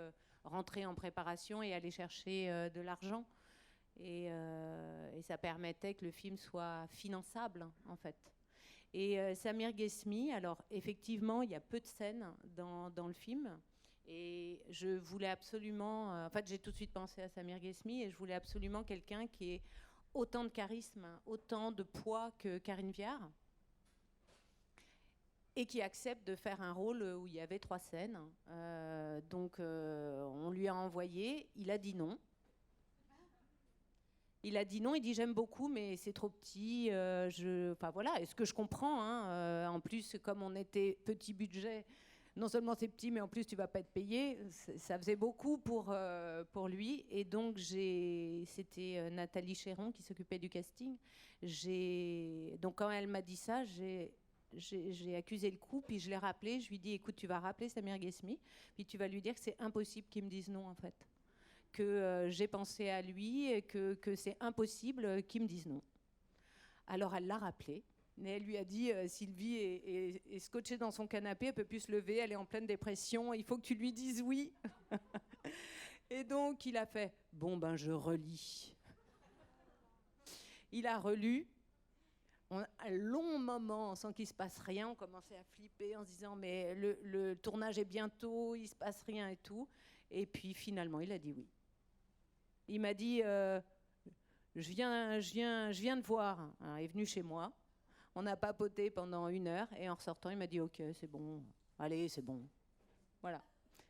[SPEAKER 3] rentrer en préparation et aller chercher de l'argent. Et ça permettait que le film soit finançable, en fait. Et Samir Ghesmi, alors effectivement, il y a peu de scènes dans le film. Et je voulais absolument... en fait, j'ai tout de suite pensé à Samir Ghesmi, et je voulais absolument quelqu'un qui ait autant de charisme, autant de poids que Karine Viard, et qui accepte de faire un rôle où il y avait 3 scènes. Donc, on lui a envoyé, il a dit non. Il a dit non, il dit j'aime beaucoup, mais c'est trop petit. Enfin voilà, et ce que je comprends. En plus, comme on était petit budget, non seulement c'est petit, mais en plus tu vas pas être payé. Ça faisait beaucoup pour lui. Et donc c'était Nathalie Chéron qui s'occupait du casting. Donc quand elle m'a dit ça, j'ai accusé le coup, puis je l'ai rappelé. Je lui ai dit écoute, tu vas rappeler Samir Ghesmi, puis tu vas lui dire que c'est impossible qu'il me dise non en fait. Que j'ai pensé à lui et que c'est impossible qu'il me dise non. Alors elle l'a rappelé, mais elle lui a dit Sylvie est scotchée dans son canapé, elle ne peut plus se lever, elle est en pleine dépression, il faut que tu lui dises oui. Et donc il a fait je relis. Il a relu. Un long moment sans qu'il se passe rien, on commençait à flipper en se disant mais le tournage est bientôt, il se passe rien et tout. Et puis finalement il a dit oui. Il m'a dit je viens de voir. Alors, il est venu chez moi, on a papoté pendant 1 heure, et en ressortant il m'a dit ok, c'est bon, allez, c'est bon. Voilà,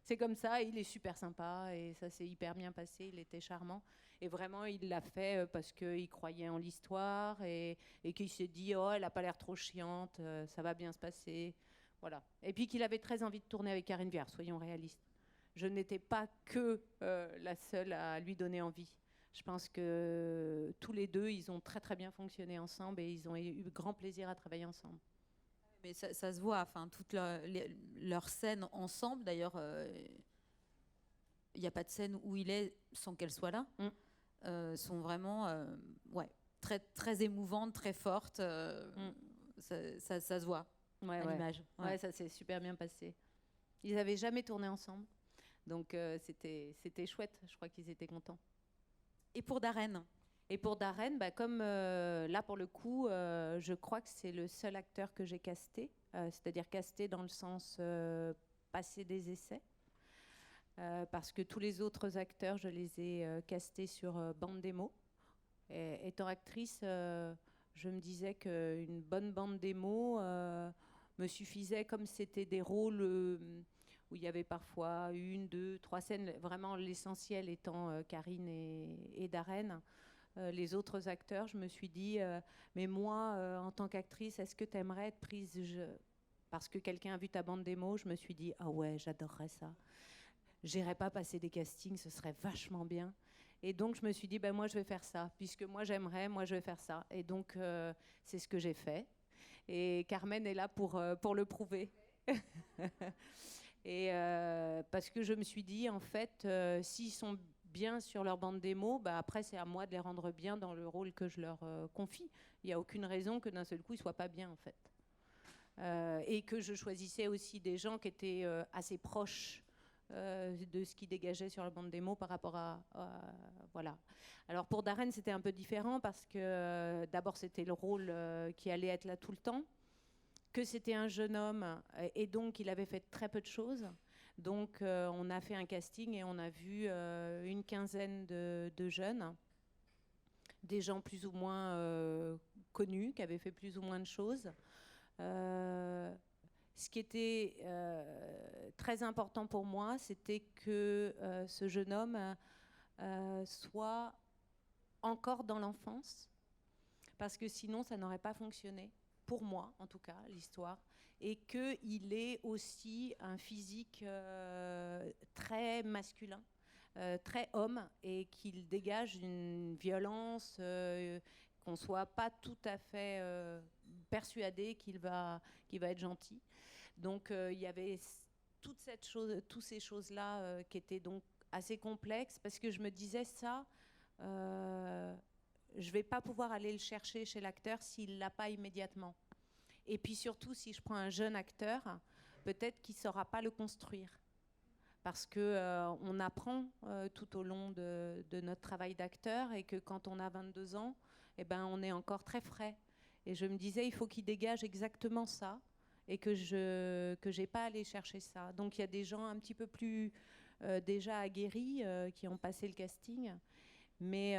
[SPEAKER 3] c'est comme ça. Il est super sympa et ça s'est hyper bien passé, il était charmant. Et vraiment, il l'a fait parce qu'il croyait en l'histoire et qu'il s'est dit oh, elle n'a pas l'air trop chiante, ça va bien se passer. Voilà. Et puis qu'il avait très envie de tourner avec Karine Viard, soyons réalistes. Je n'étais pas que la seule à lui donner envie. Je pense que tous les deux, ils ont très très bien fonctionné ensemble et ils ont eu grand plaisir à travailler ensemble.
[SPEAKER 2] Mais ça se voit, enfin, toutes leurs scènes ensemble, d'ailleurs, il n'y a pas de scène où il est sans qu'elle soit là, sont vraiment ouais, très, très émouvantes, très fortes. Ça se voit à l'image.
[SPEAKER 3] Ouais, ça s'est super bien passé. Ils n'avaient jamais tourné ensemble, donc c'était chouette. Je crois qu'ils étaient contents.
[SPEAKER 2] Et pour Darren?
[SPEAKER 3] Et pour Darren, bah, comme là pour le coup, je crois que c'est le seul acteur que j'ai casté, c'est-à-dire casté dans le sens passer des essais, parce que tous les autres acteurs, je les ai castés sur bande démo. Et, étant actrice, je me disais qu'une bonne bande démo me suffisait, comme c'était des rôles où il y avait parfois 1, 2, 3 scènes, vraiment l'essentiel étant Karine et Darren. Les autres acteurs, je me suis dit, mais moi, en tant qu'actrice, est-ce que tu aimerais être prise parce que quelqu'un a vu ta bande démo? Je me suis dit, ah ouais, j'adorerais ça. J'irais pas passer des castings, ce serait vachement bien. Et donc, je me suis dit, ben, moi, je vais faire ça. Puisque moi, j'aimerais, moi, je vais faire ça. Et donc, c'est ce que j'ai fait. Et Carmen est là pour le prouver. Et parce que je me suis dit, en fait, s'ils sont bien sur leur bande démo, bah après c'est à moi de les rendre bien dans le rôle que je leur confie. Il n'y a aucune raison que d'un seul coup ils ne soient pas bien en fait. Et que je choisissais aussi des gens qui étaient assez proches de ce qui dégageait sur la bande démo par rapport à voilà. Alors pour Darren c'était un peu différent parce que d'abord c'était le rôle qui allait être là tout le temps, que c'était un jeune homme et donc il avait fait très peu de choses. Donc on a fait un casting et on a vu une quinzaine de jeunes, des gens plus ou moins connus, qui avaient fait plus ou moins de choses. Ce qui était très important pour moi, c'était que ce jeune homme soit encore dans l'enfance, parce que sinon ça n'aurait pas fonctionné, pour moi en tout cas, l'histoire. Et qu'il ait aussi un physique très masculin, très homme, et qu'il dégage une violence, qu'on ne soit pas tout à fait persuadé qu'il va être gentil. Donc il y avait toutes ces choses-là qui étaient donc assez complexes, parce que je me disais ça, je ne vais pas pouvoir aller le chercher chez l'acteur s'il ne l'a pas immédiatement. Et puis surtout, si je prends un jeune acteur, peut-être qu'il ne saura pas le construire. Parce qu'on apprend tout au long de notre travail d'acteur, et que quand on a 22 ans, eh ben, on est encore très frais. Et je me disais, il faut qu'il dégage exactement ça, et que je n'ai pas à aller chercher ça. Donc il y a des gens un petit peu plus déjà aguerris qui ont passé le casting. Mais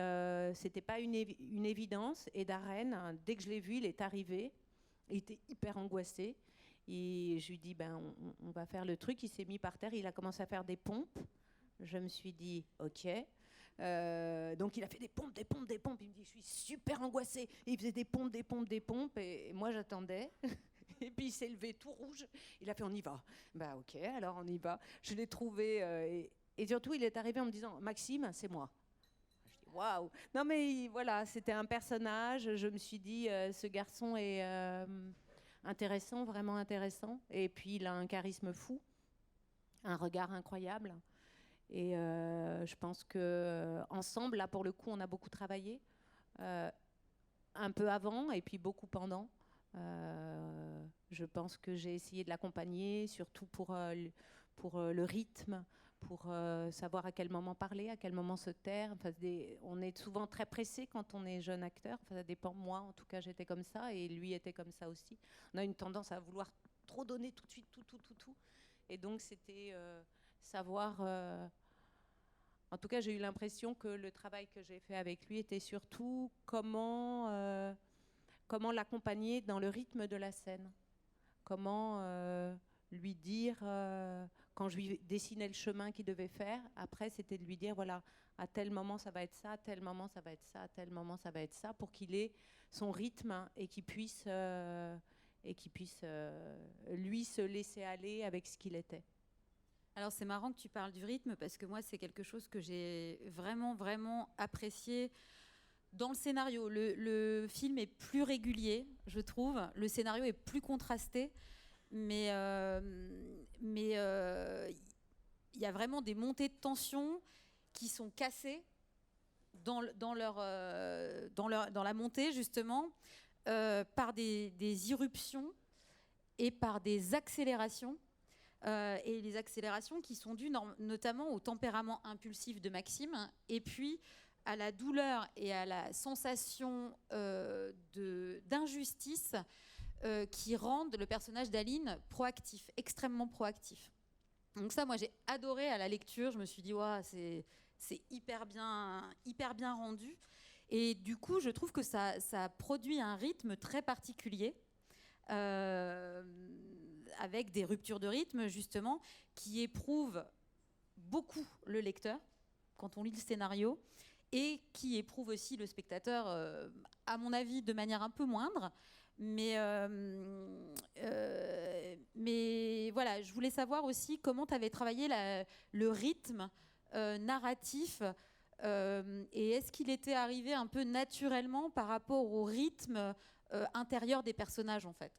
[SPEAKER 3] ce n'était pas une évidence. Et Darren, dès que je l'ai vu, il est arrivé. Il était hyper angoissé. Et je lui dis, ben, on va faire le truc. Il s'est mis par terre, il a commencé à faire des pompes. Je me suis dit, ok. Donc il a fait des pompes. Il me dit, je suis super angoissé. Et il faisait des pompes. Et moi, j'attendais. Et puis il s'est levé tout rouge. Il a fait, on y va. Ben, ok, alors on y va. Je l'ai trouvé. Et surtout, il est arrivé en me disant, Maxime, c'est moi. Waouh! Non mais voilà, c'était un personnage. Je me suis dit, ce garçon est intéressant, vraiment intéressant. Et puis il a un charisme fou, un regard incroyable. Et je pense que ensemble, là pour le coup, on a beaucoup travaillé, un peu avant et puis beaucoup pendant. Je pense que j'ai essayé de l'accompagner, surtout pour le rythme, pour savoir à quel moment parler, à quel moment se taire. Enfin, on est souvent très pressé quand on est jeune acteur. Enfin, ça dépend. Moi, en tout cas, j'étais comme ça et lui était comme ça aussi. On a une tendance à vouloir trop donner tout de suite, tout. Et donc, c'était savoir... En tout cas, j'ai eu l'impression que le travail que j'ai fait avec lui était surtout comment l'accompagner dans le rythme de la scène. Comment lui dire... quand je lui dessinais le chemin qu'il devait faire, après, c'était de lui dire, voilà, à tel moment, ça va être ça, à tel moment, ça va être ça, à tel moment, ça va être ça, pour qu'il ait son rythme et qu'il puisse, lui, se laisser aller avec ce qu'il était.
[SPEAKER 2] Alors, c'est marrant que tu parles du rythme, parce que moi, c'est quelque chose que j'ai vraiment, vraiment apprécié dans le scénario. Le film est plus régulier, je trouve. Le scénario est plus contrasté, mais il y a vraiment des montées de tension qui sont cassées dans la montée, justement, par des irruptions et par des accélérations. Et les accélérations qui sont dues notamment au tempérament impulsif de Maxime, et puis à la douleur et à la sensation d'injustice qui rendent le personnage d'Aline proactif, extrêmement proactif. Donc ça, moi, j'ai adoré à la lecture. Je me suis dit, ouais, c'est hyper bien rendu. Et du coup, je trouve que ça produit un rythme très particulier, avec des ruptures de rythme, justement, qui éprouvent beaucoup le lecteur quand on lit le scénario, et qui éprouve aussi le spectateur, à mon avis, de manière un peu moindre. Mais voilà, je voulais savoir aussi comment tu avais travaillé le rythme narratif, et est-ce qu'il était arrivé un peu naturellement par rapport au rythme intérieur des personnages, en fait.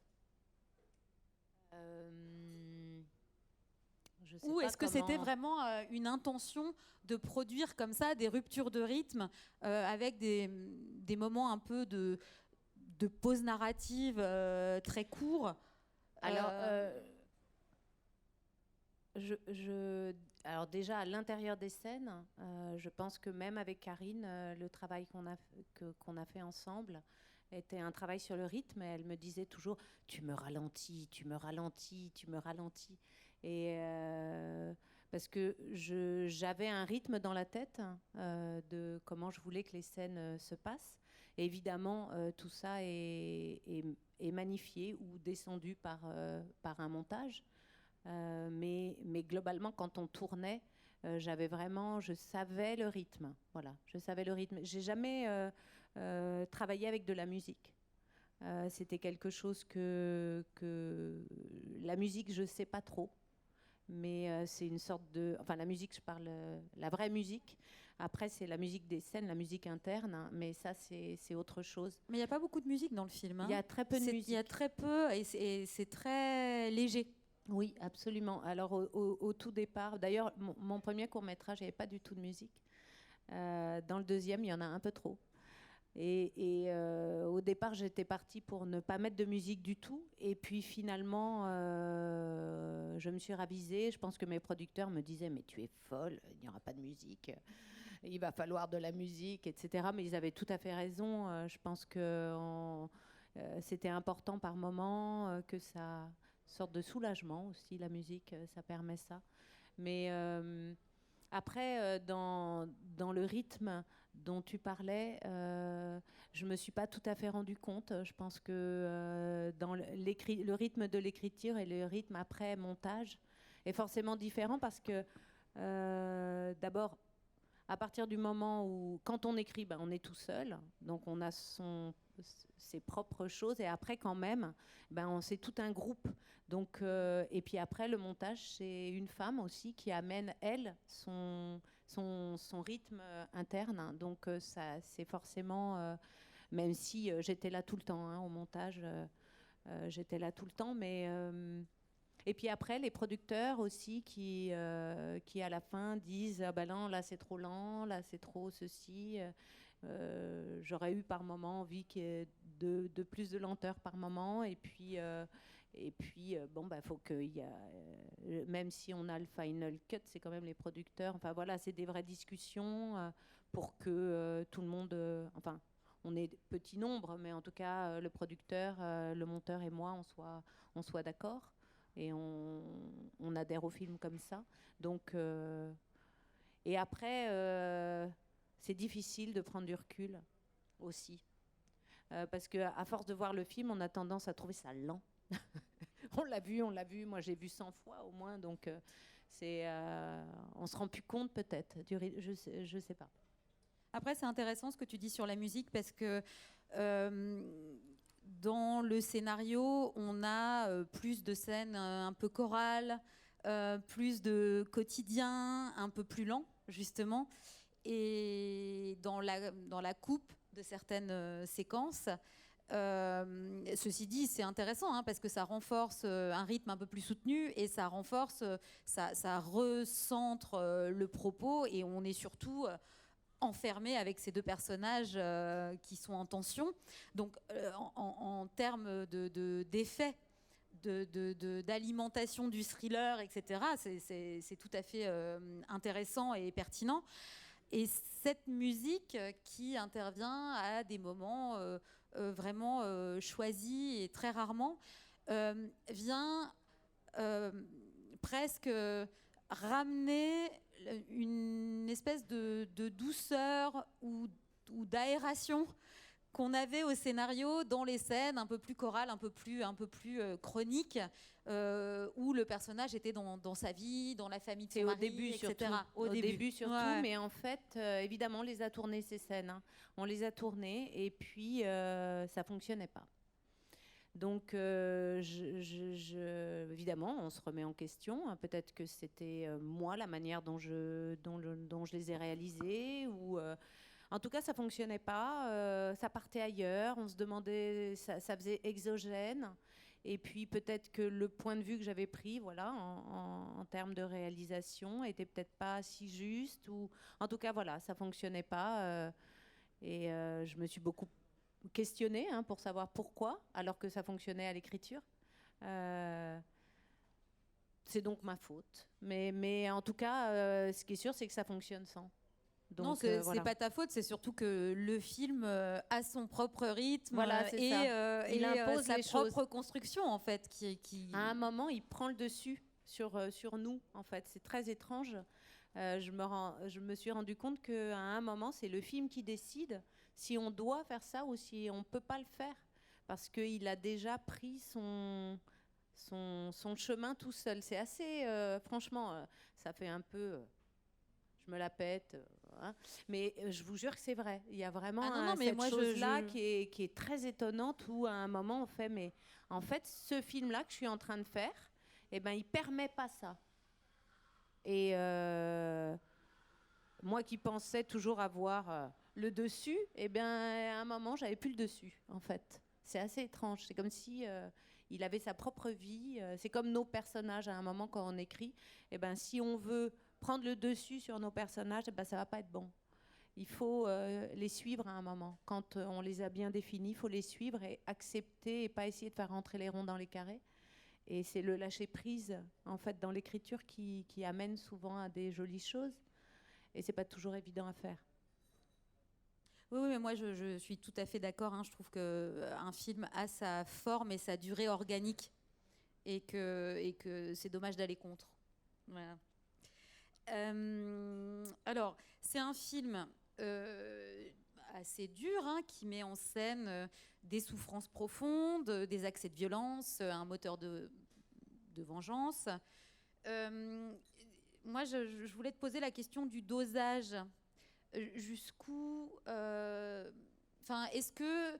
[SPEAKER 2] Ou est-ce que c'était vraiment une intention de produire comme ça des ruptures de rythme, avec des moments un peu de pause narrative très courts?
[SPEAKER 3] Alors, alors déjà, à l'intérieur des scènes, je pense que même avec Karine, le travail qu'on a fait ensemble était un travail sur le rythme. Elle me disait toujours « tu me ralentis, tu me ralentis, tu me ralentis ». Et parce que j'avais un rythme dans la tête, de comment je voulais que les scènes se passent. Et évidemment, tout ça est magnifié ou descendu par un montage. Mais globalement, quand on tournait, je savais le rythme. Voilà, je savais le rythme. J'ai jamais travaillé avec de la musique. C'était quelque chose que la musique, je sais pas trop. Mais c'est une sorte de... Enfin, la musique, je parle... la vraie musique. Après, c'est la musique des scènes, la musique interne. Hein, mais ça, c'est autre chose.
[SPEAKER 2] Mais il n'y a pas beaucoup de musique dans le film. Hein.
[SPEAKER 3] Il y a très peu de musique.
[SPEAKER 2] Il y a très peu, et c'est très léger.
[SPEAKER 3] Oui, absolument. Alors, au tout départ... D'ailleurs, mon premier court-métrage, il n'y avait pas du tout de musique. Dans le deuxième, il y en a un peu trop. Et au départ, j'étais partie pour ne pas mettre de musique du tout. Et puis finalement, je me suis ravisée. Je pense que mes producteurs me disaient « mais tu es folle, il n'y aura pas de musique, il va falloir de la musique, etc. » Mais ils avaient tout à fait raison. Je pense que c'était important par moment, que ça sorte de soulagement aussi, la musique, ça permet ça. Mais après, dans le rythme dont tu parlais, je ne me suis pas tout à fait rendu compte. Je pense que dans le rythme de l'écriture et le rythme après montage est forcément différent parce que d'abord, à partir du moment où, quand on écrit, on est tout seul, donc on a ses propres choses, et après quand même, c'est tout un groupe. Donc, et puis après, le montage, c'est une femme aussi qui amène, elle, son rythme interne. Donc ça, c'est forcément, même si j'étais là tout le temps, hein, au montage, j'étais là tout le temps, mais... et puis après, les producteurs aussi qui à la fin disent « ah ben non, là c'est trop lent, là c'est trop ceci ». J'aurais eu par moment envie qu'il y ait de plus de lenteur par moment, et puis faut qu'il y a, même si on a le final cut, c'est quand même les producteurs. Enfin voilà, c'est des vraies discussions pour que tout le monde, enfin on est petit nombre, mais en tout cas le producteur, le monteur et moi, on soit d'accord. Et on adhère au film comme ça. Donc, et après, c'est difficile de prendre du recul aussi. Parce qu'à force de voir le film, on a tendance à trouver ça lent. On l'a vu, moi j'ai vu 100 fois au moins. Donc, on se rend plus compte peut-être. Je sais pas.
[SPEAKER 2] Après, c'est intéressant ce que tu dis sur la musique, parce que... dans le scénario, on a plus de scènes un peu chorales, plus de quotidien, un peu plus lent, justement. Et dans la coupe, de certaines séquences. Ceci dit, c'est intéressant parce que ça renforce un rythme un peu plus soutenu et ça renforce, ça recentre le propos et on est surtout enfermé avec ces deux personnages qui sont en tension. Donc, en termes d'effet, d'alimentation du thriller, etc., c'est tout à fait intéressant et pertinent. Et cette musique qui intervient à des moments vraiment choisis et très rarement vient presque ramener une espèce de douceur ou d'aération qu'on avait au scénario dans les scènes un peu plus chorales, un peu plus chroniques, où le personnage était dans sa vie, dans la famille de son mari,
[SPEAKER 3] au début,
[SPEAKER 2] etc.
[SPEAKER 3] Surtout. Au début surtout,
[SPEAKER 2] ouais.
[SPEAKER 3] Mais en fait, évidemment, on les a tournées ces scènes. On les a tournées et puis ça fonctionnait pas. Donc, évidemment, on se remet en question. Peut-être que c'était moi la manière dont je les ai réalisées ou en tout cas, ça fonctionnait pas. Ça partait ailleurs. On se demandait, ça faisait exogène. Et puis peut-être que le point de vue que j'avais pris, voilà, en termes de réalisation, était peut-être pas si juste. Ou en tout cas, voilà, ça fonctionnait pas. Et je me suis beaucoup questionnée pour savoir pourquoi, alors que ça fonctionnait à l'écriture. C'est donc ma faute. Mais en tout cas, ce qui est sûr, c'est que ça fonctionne sans.
[SPEAKER 2] Donc, non, c'est pas ta faute, c'est surtout que le film a son propre rythme et il impose sa propre construction en fait.
[SPEAKER 3] À un moment, il prend le dessus sur nous en fait. C'est très étrange. Je me suis rendu compte qu'à un moment, c'est le film qui décide si on doit faire ça ou si on peut pas le faire parce qu'il a déjà pris son chemin tout seul. C'est assez, franchement, ça fait un peu. Je me la pète. Mais je vous jure que c'est vrai. Il y a vraiment cette chose-là qui est très étonnante où à un moment on fait, mais en fait, ce film-là que je suis en train de faire, eh ben, il permet pas ça. Et moi qui pensais toujours avoir le dessus, eh ben, à un moment, j'avais plus le dessus, en fait. C'est assez étrange. C'est comme si il avait sa propre vie. C'est comme nos personnages à un moment quand on écrit. Eh ben, si on veut prendre le dessus sur nos personnages, eh ben, ça va pas être bon. Il faut les suivre à un moment. Quand on les a bien définis, il faut les suivre et accepter et pas essayer de faire rentrer les ronds dans les carrés. Et c'est le lâcher-prise, en fait, dans l'écriture qui amène souvent à des jolies choses. Et c'est pas toujours évident à faire.
[SPEAKER 2] Oui, mais moi, je suis tout à fait d'accord. Je trouve qu'un film a sa forme et sa durée organique. Et que c'est dommage d'aller contre. Voilà. Alors, c'est un film assez dur qui met en scène des souffrances profondes, des accès de violence, un moteur de vengeance. Moi, je voulais te poser la question du dosage. Jusqu'où... est-ce que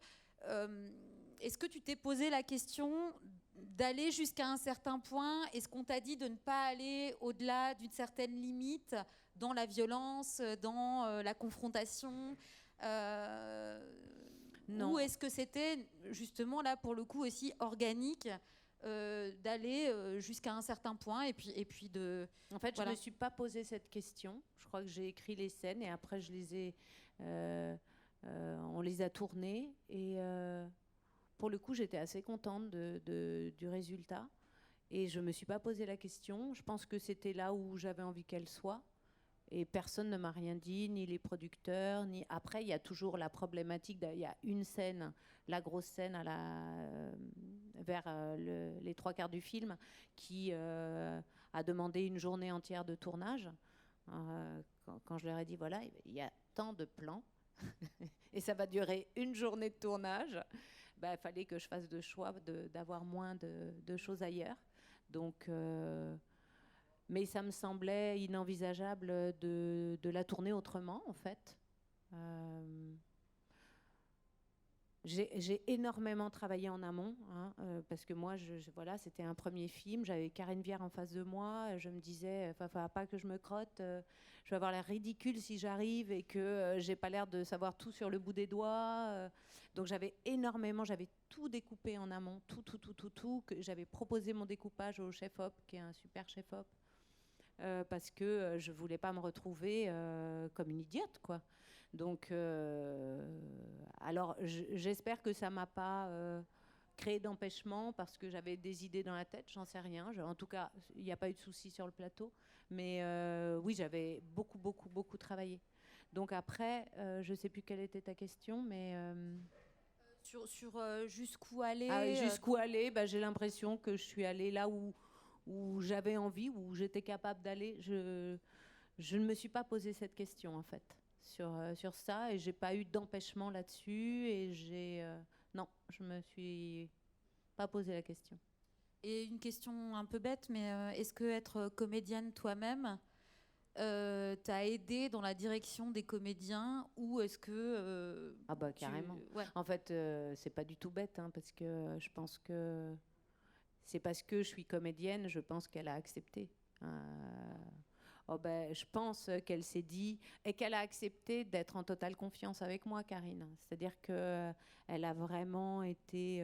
[SPEAKER 2] tu t'es posé la question d'aller jusqu'à un certain point? Est-ce qu'on t'a dit de ne pas aller au-delà d'une certaine limite dans la violence, dans la confrontation
[SPEAKER 3] Non.
[SPEAKER 2] Ou est-ce que c'était justement là pour le coup aussi organique d'aller jusqu'à un certain point et puis de...
[SPEAKER 3] En fait, je ne me suis pas posé cette question. Je crois que j'ai écrit les scènes et après je les ai... on les a tournées et... pour le coup, j'étais assez contente du résultat. Et je ne me suis pas posé la question. Je pense que c'était là où j'avais envie qu'elle soit. Et personne ne m'a rien dit, ni les producteurs, ni... Après, il y a toujours la problématique. Il y a une scène, la grosse scène vers les trois quarts du film, qui a demandé une journée entière de tournage. Quand je leur ai dit, voilà, il y a tant de plans, et ça va durer une journée de tournage, il fallait que je fasse le choix d'avoir moins de choses ailleurs. Donc, mais ça me semblait inenvisageable de la tourner autrement, en fait. J'ai énormément travaillé en amont, hein, parce que moi, voilà, c'était un premier film. J'avais Karine Viard en face de moi. Je me disais, il ne va pas que je me crotte. Je vais avoir l'air ridicule si j'arrive et que j'ai pas l'air de savoir tout sur le bout des doigts. Donc j'avais tout découpé en amont, tout. J'avais proposé mon découpage au chef-op, qui est un super chef-op, parce que je voulais pas me retrouver comme une idiote, quoi. Donc, alors, j'espère que ça m'a pas créé d'empêchement parce que j'avais des idées dans la tête, j'en sais rien. En tout cas, il n'y a pas eu de souci sur le plateau. Mais oui, j'avais beaucoup travaillé. Donc après, je ne sais plus quelle était ta question, mais...
[SPEAKER 2] Sur jusqu'où aller
[SPEAKER 3] jusqu'où aller, bah, j'ai l'impression que je suis allée là où j'avais envie, où j'étais capable d'aller. Je ne me suis pas posé cette question, en fait. Sur ça, et j'ai pas eu d'empêchement là-dessus, et non, je me suis pas posé la question.
[SPEAKER 2] Et une question un peu bête, mais est-ce que être comédienne toi-même t'a aidé dans la direction des comédiens, ou est-ce que
[SPEAKER 3] ah bah carrément.
[SPEAKER 2] Ouais.
[SPEAKER 3] En fait, c'est pas du tout bête, hein, parce que je pense que c'est parce que je suis comédienne, je pense qu'elle a accepté. Oh ben, je pense qu'elle s'est dit et qu'elle a accepté d'être en totale confiance avec moi, Karine. C'est-à-dire qu'elle a vraiment été...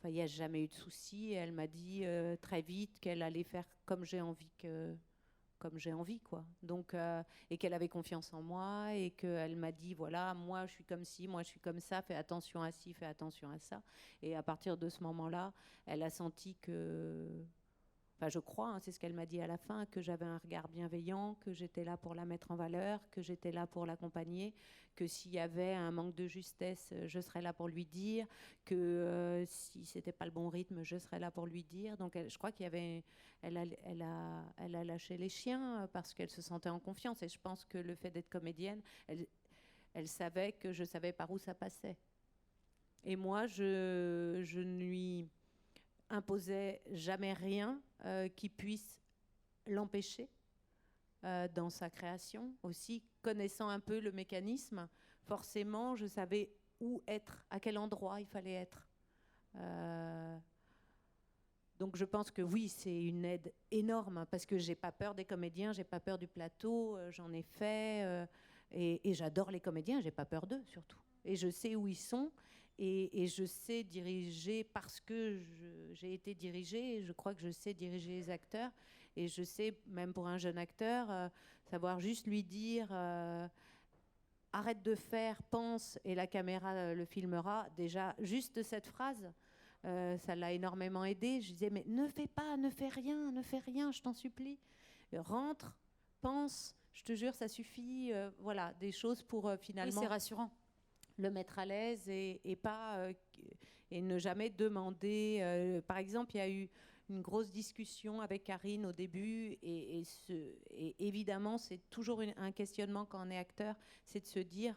[SPEAKER 3] il n'y a jamais eu de souci. Elle m'a dit très vite qu'elle allait faire comme j'ai envie, quoi. Donc, et qu'elle avait confiance en moi, et qu'elle m'a dit, voilà, moi je suis comme ci, moi je suis comme ça, fais attention à ci, fais attention à ça. Et à partir de ce moment-là, elle a senti que... Enfin, je crois, hein, c'est ce qu'elle m'a dit à la fin, que j'avais un regard bienveillant, que j'étais là pour la mettre en valeur, que j'étais là pour l'accompagner, que s'il y avait un manque de justesse, je serais là pour lui dire, que si c'était pas le bon rythme, je serais là pour lui dire. Donc, je crois elle a lâché les chiens parce qu'elle se sentait en confiance. Et je pense que le fait d'être comédienne, elle savait que je savais par où ça passait. Et moi, je ne lui imposait jamais rien qui puisse l'empêcher dans sa création. Aussi, connaissant un peu le mécanisme, forcément, je savais où être, à quel endroit il fallait être. Donc je pense que oui, c'est une aide énorme, parce que j'ai pas peur des comédiens, j'ai pas peur du plateau, j'en ai fait, et j'adore les comédiens, j'ai pas peur d'eux surtout. Et je sais où ils sont. Et je sais diriger parce que j'ai été dirigée. Je crois que je sais diriger les acteurs. Et je sais, même pour un jeune acteur, savoir juste lui dire arrête de faire, pense, et la caméra le filmera. Déjà, juste cette phrase, ça l'a énormément aidé. Je disais, mais ne fais rien, je t'en supplie. Rentre, pense, je te jure, ça suffit. Voilà, des choses pour finalement...
[SPEAKER 2] Oui, c'est rassurant.
[SPEAKER 3] Le mettre à l'aise et pas et ne jamais demander. Par exemple, il y a eu une grosse discussion avec Karine au début, et évidemment, c'est toujours un questionnement quand on est acteur, c'est de se dire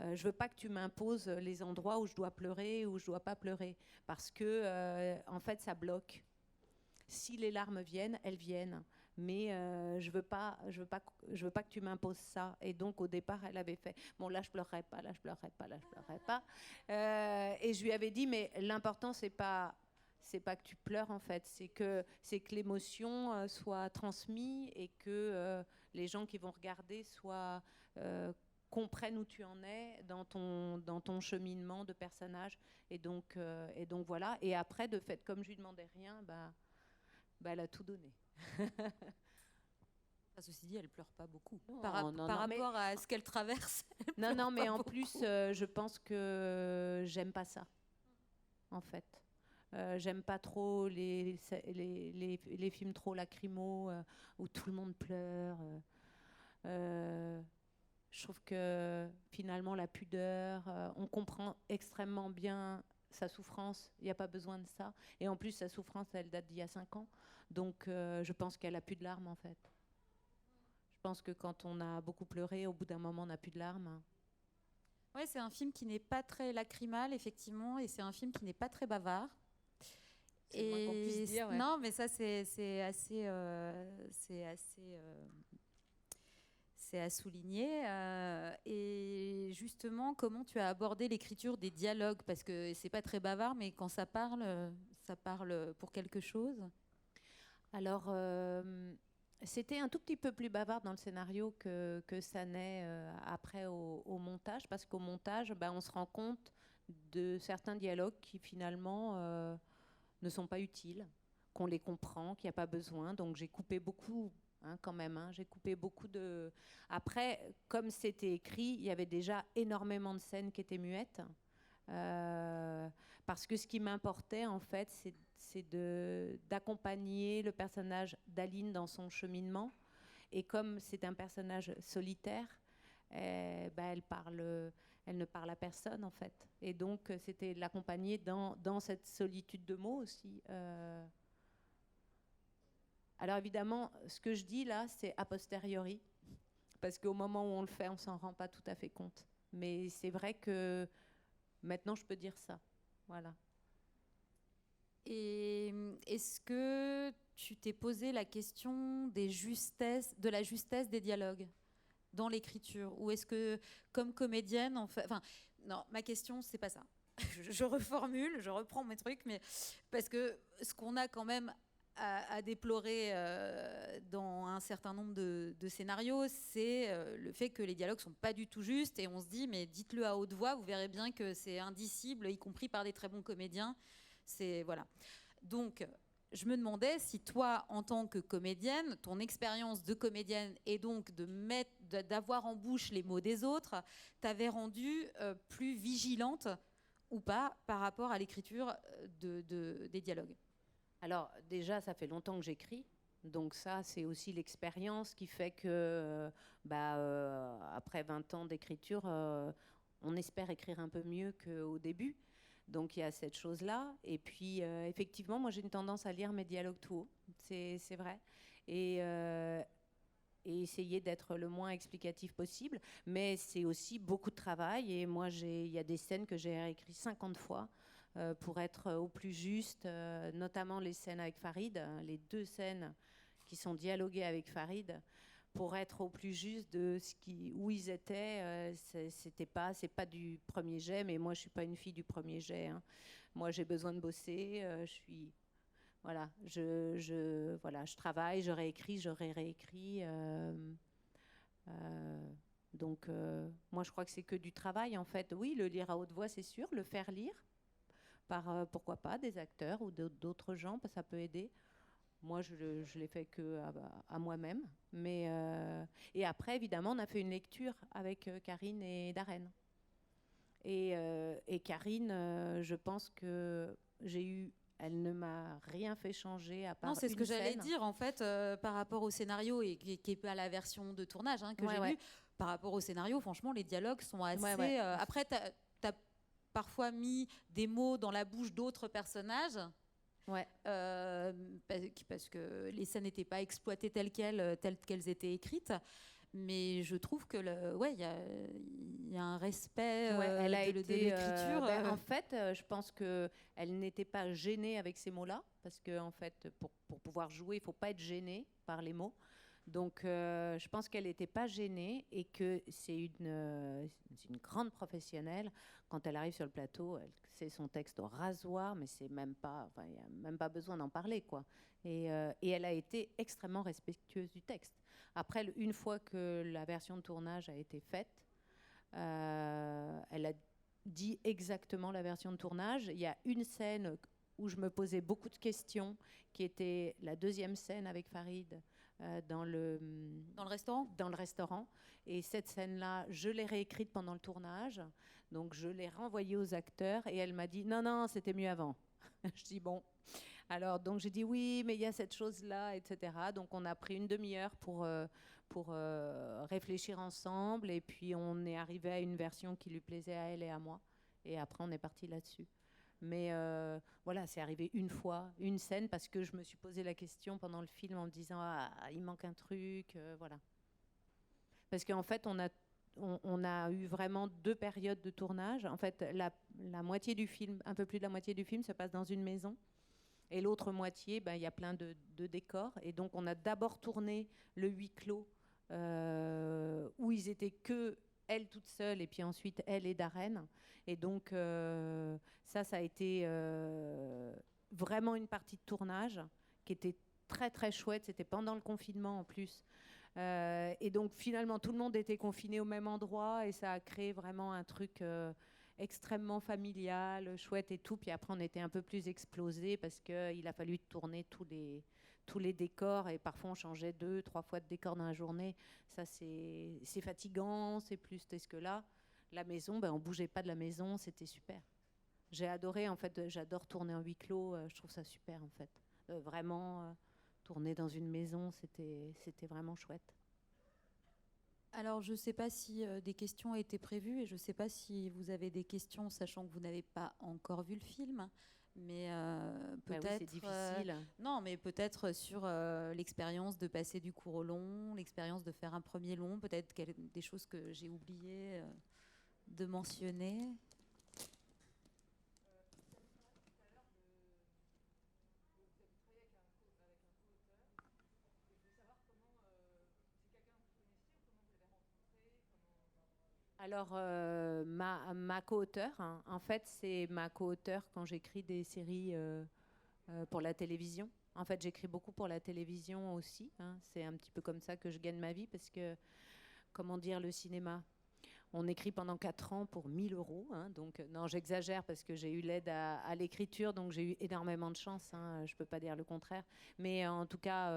[SPEAKER 3] je veux pas que tu m'imposes les endroits où je dois pleurer ou je dois pas pleurer, parce que en fait, ça bloque. Si les larmes viennent, elles viennent. Mais je veux pas que tu m'imposes ça. Et donc au départ, elle avait fait bon, là je pleurerai pas. Et je lui avais dit, mais l'important c'est pas que tu pleures, en fait, c'est que l'émotion soit transmise, et que les gens qui vont regarder comprennent où tu en es dans ton cheminement de personnage. Et donc voilà. Et après, de fait, comme je lui demandais rien, elle a tout donné.
[SPEAKER 2] Ceci dit, elle pleure pas beaucoup
[SPEAKER 3] par
[SPEAKER 2] rapport à ce qu'elle traverse.
[SPEAKER 3] Non, mais en plus, je pense que j'aime pas ça, en fait. J'aime pas trop les films trop lacrymaux où tout le monde pleure. Je trouve que finalement, la pudeur, on comprend extrêmement bien sa souffrance, il n'y a pas besoin de ça. Et en plus, sa souffrance, elle date d'il y a 5 ans. Donc, je pense qu'elle n'a plus de larmes, en fait. Je pense que quand on a beaucoup pleuré, au bout d'un moment, on n'a plus de larmes.
[SPEAKER 2] Ouais, c'est un film qui n'est pas très lacrymal, effectivement, et c'est un film qui n'est pas très bavard.
[SPEAKER 3] C'est le moins qu'on puisse dire, ouais.
[SPEAKER 2] Non, mais ça, c'est assez C'est à souligner. Et justement, comment tu as abordé l'écriture des dialogues? Parce que c'est pas très bavard, mais quand ça parle pour quelque chose.
[SPEAKER 3] Alors, c'était un tout petit peu plus bavard dans le scénario que ça n'est après au montage, parce qu'au montage, on se rend compte de certains dialogues qui finalement ne sont pas utiles, qu'on les comprend, qu'il n'y a pas besoin. Donc j'ai coupé beaucoup, quand même. J'ai coupé beaucoup de... Après, comme c'était écrit, il y avait déjà énormément de scènes qui étaient muettes. Parce que ce qui m'importait, en fait, c'est d'accompagner le personnage d'Aline dans son cheminement. Et comme c'est un personnage solitaire, elle ne parle à personne, en fait. Et donc, c'était l'accompagner dans cette solitude de mots aussi. Alors, évidemment, ce que je dis là, c'est a posteriori. Parce qu'au moment où on le fait, on ne s'en rend pas tout à fait compte. Mais c'est vrai que maintenant, je peux dire ça. Voilà.
[SPEAKER 2] Et est-ce que tu t'es posé la question de la justesse des dialogues dans l'écriture? Ou est-ce que, comme comédienne, non, ma question, c'est pas ça. Je reformule, je reprends mes trucs, mais parce que ce qu'on a quand même à déplorer dans un certain nombre de scénarios, c'est le fait que les dialogues sont pas du tout justes, et on se dit, mais dites-le à haute voix, vous verrez bien que c'est indicible, y compris par des très bons comédiens. Voilà. Donc, je me demandais si toi, en tant que comédienne, ton expérience de comédienne et donc d'avoir en bouche les mots des autres, t'avait rendue plus vigilante ou pas par rapport à l'écriture des dialogues.
[SPEAKER 3] Alors déjà, ça fait longtemps que j'écris. Donc ça, c'est aussi l'expérience qui fait que, après 20 ans d'écriture, on espère écrire un peu mieux qu'au début. Donc il y a cette chose-là. Et puis, effectivement, moi, j'ai une tendance à lire mes dialogues tout haut. C'est vrai. Et essayer d'être le moins explicatif possible. Mais c'est aussi beaucoup de travail. Et moi, il y a des scènes que j'ai réécrites 50 fois pour être au plus juste, notamment les scènes avec Farid, les 2 scènes qui sont dialoguées avec Farid, pour être au plus juste de où ils étaient. C'est pas du premier jet, mais moi je suis pas une fille du premier jet. Moi j'ai besoin de bosser. Je travaille, je réécris, je réécris. Donc moi je crois que c'est que du travail en fait. Oui, le lire à haute voix c'est sûr, le faire lire par pourquoi pas des acteurs ou d'autres gens, ça peut aider. Moi, je l'ai fait que à moi-même. Et après, évidemment, on a fait une lecture avec Karine et Darren. Et Karine, je pense que elle ne m'a rien fait changer à part
[SPEAKER 2] non, c'est ce
[SPEAKER 3] une
[SPEAKER 2] que j'allais
[SPEAKER 3] scène.
[SPEAKER 2] dire en fait par rapport au scénario et qui n'est pas la version de tournage que j'ai vue. Par rapport au scénario, franchement, les dialogues sont assez. Après, t'as parfois mis des mots dans la bouche d'autres personnages.
[SPEAKER 3] Ouais.
[SPEAKER 2] Parce que les scènes n'étaient pas exploitées telles qu'elles étaient écrites. Mais je trouve que y a un respect de l'écriture.
[SPEAKER 3] En fait, je pense qu'elle n'était pas gênée avec ces mots-là, parce que en fait, pour pouvoir jouer, il ne faut pas être gêné par les mots. Donc, je pense qu'elle n'était pas gênée et que c'est une grande professionnelle. Quand elle arrive sur le plateau, elle sait son texte au rasoir, mais il n'y a même pas besoin d'en parler, quoi. Et elle a été extrêmement respectueuse du texte. Après, une fois que la version de tournage a été faite, elle a dit exactement la version de tournage. Il y a une scène où je me posais beaucoup de questions, qui était la 2e scène avec Farid dans le
[SPEAKER 2] restaurant.
[SPEAKER 3] Dans le restaurant. Et cette scène-là, je l'ai réécrite pendant le tournage. Donc, je l'ai renvoyée aux acteurs et elle m'a dit « Non, c'était mieux avant. » Je dis « Bon. » Alors, donc, j'ai dit « Oui, mais il y a cette chose-là, etc. » Donc, on a pris une demi-heure pour réfléchir ensemble. Et puis, on est arrivé à une version qui lui plaisait à elle et à moi. Et après, on est parti là-dessus. Mais voilà, c'est arrivé une fois, une scène, parce que je me suis posé la question pendant le film en me disant « Ah, il manque un truc. » Voilà. Parce qu'en fait, on a eu vraiment 2 périodes de tournage. En fait, la moitié du film, un peu plus de la moitié du film, se passe dans une maison. Et l'autre moitié, il y a plein de décors. Et donc, on a d'abord tourné le huis clos où ils étaient que elle toute seule, et puis ensuite elle et Darren. Et donc ça a été vraiment une partie de tournage qui était très très chouette. C'était pendant le confinement en plus. Et donc finalement tout le monde était confiné au même endroit, et ça a créé vraiment un truc extrêmement familial, chouette et tout. Puis après on était un peu plus explosé parce qu'il a fallu tourner tous les décors, et parfois on changeait 2-3 fois de décor dans la journée. Ça c'est fatigant, c'est plus parce que là la maison, on bougeait pas de la maison, c'était super. J'ai adoré en fait, j'adore tourner en huis clos, je trouve ça super en fait. Vraiment tourner dans une maison, c'était vraiment chouette.
[SPEAKER 2] Alors, je ne sais pas si des questions ont été prévues, et je ne sais pas si vous avez des questions, sachant que vous n'avez pas encore vu le film. Mais peut-être.
[SPEAKER 3] Oui, c'est difficile.
[SPEAKER 2] Non, mais peut-être sur l'expérience de passer du court au long, l'expérience de faire un premier long, peut-être des choses que j'ai oublié de mentionner.
[SPEAKER 3] Alors, ma co-auteure, hein, en fait, c'est ma co-auteure quand j'écris des séries pour la télévision. En fait, j'écris beaucoup pour la télévision aussi. Hein. C'est un petit peu comme ça que je gagne ma vie, parce que, comment dire, le cinéma, on écrit pendant 4 ans pour 1 000 euros. Hein, donc, non, j'exagère parce que j'ai eu l'aide à l'écriture, donc j'ai eu énormément de chance. Hein, je ne peux pas dire le contraire. Mais en tout cas,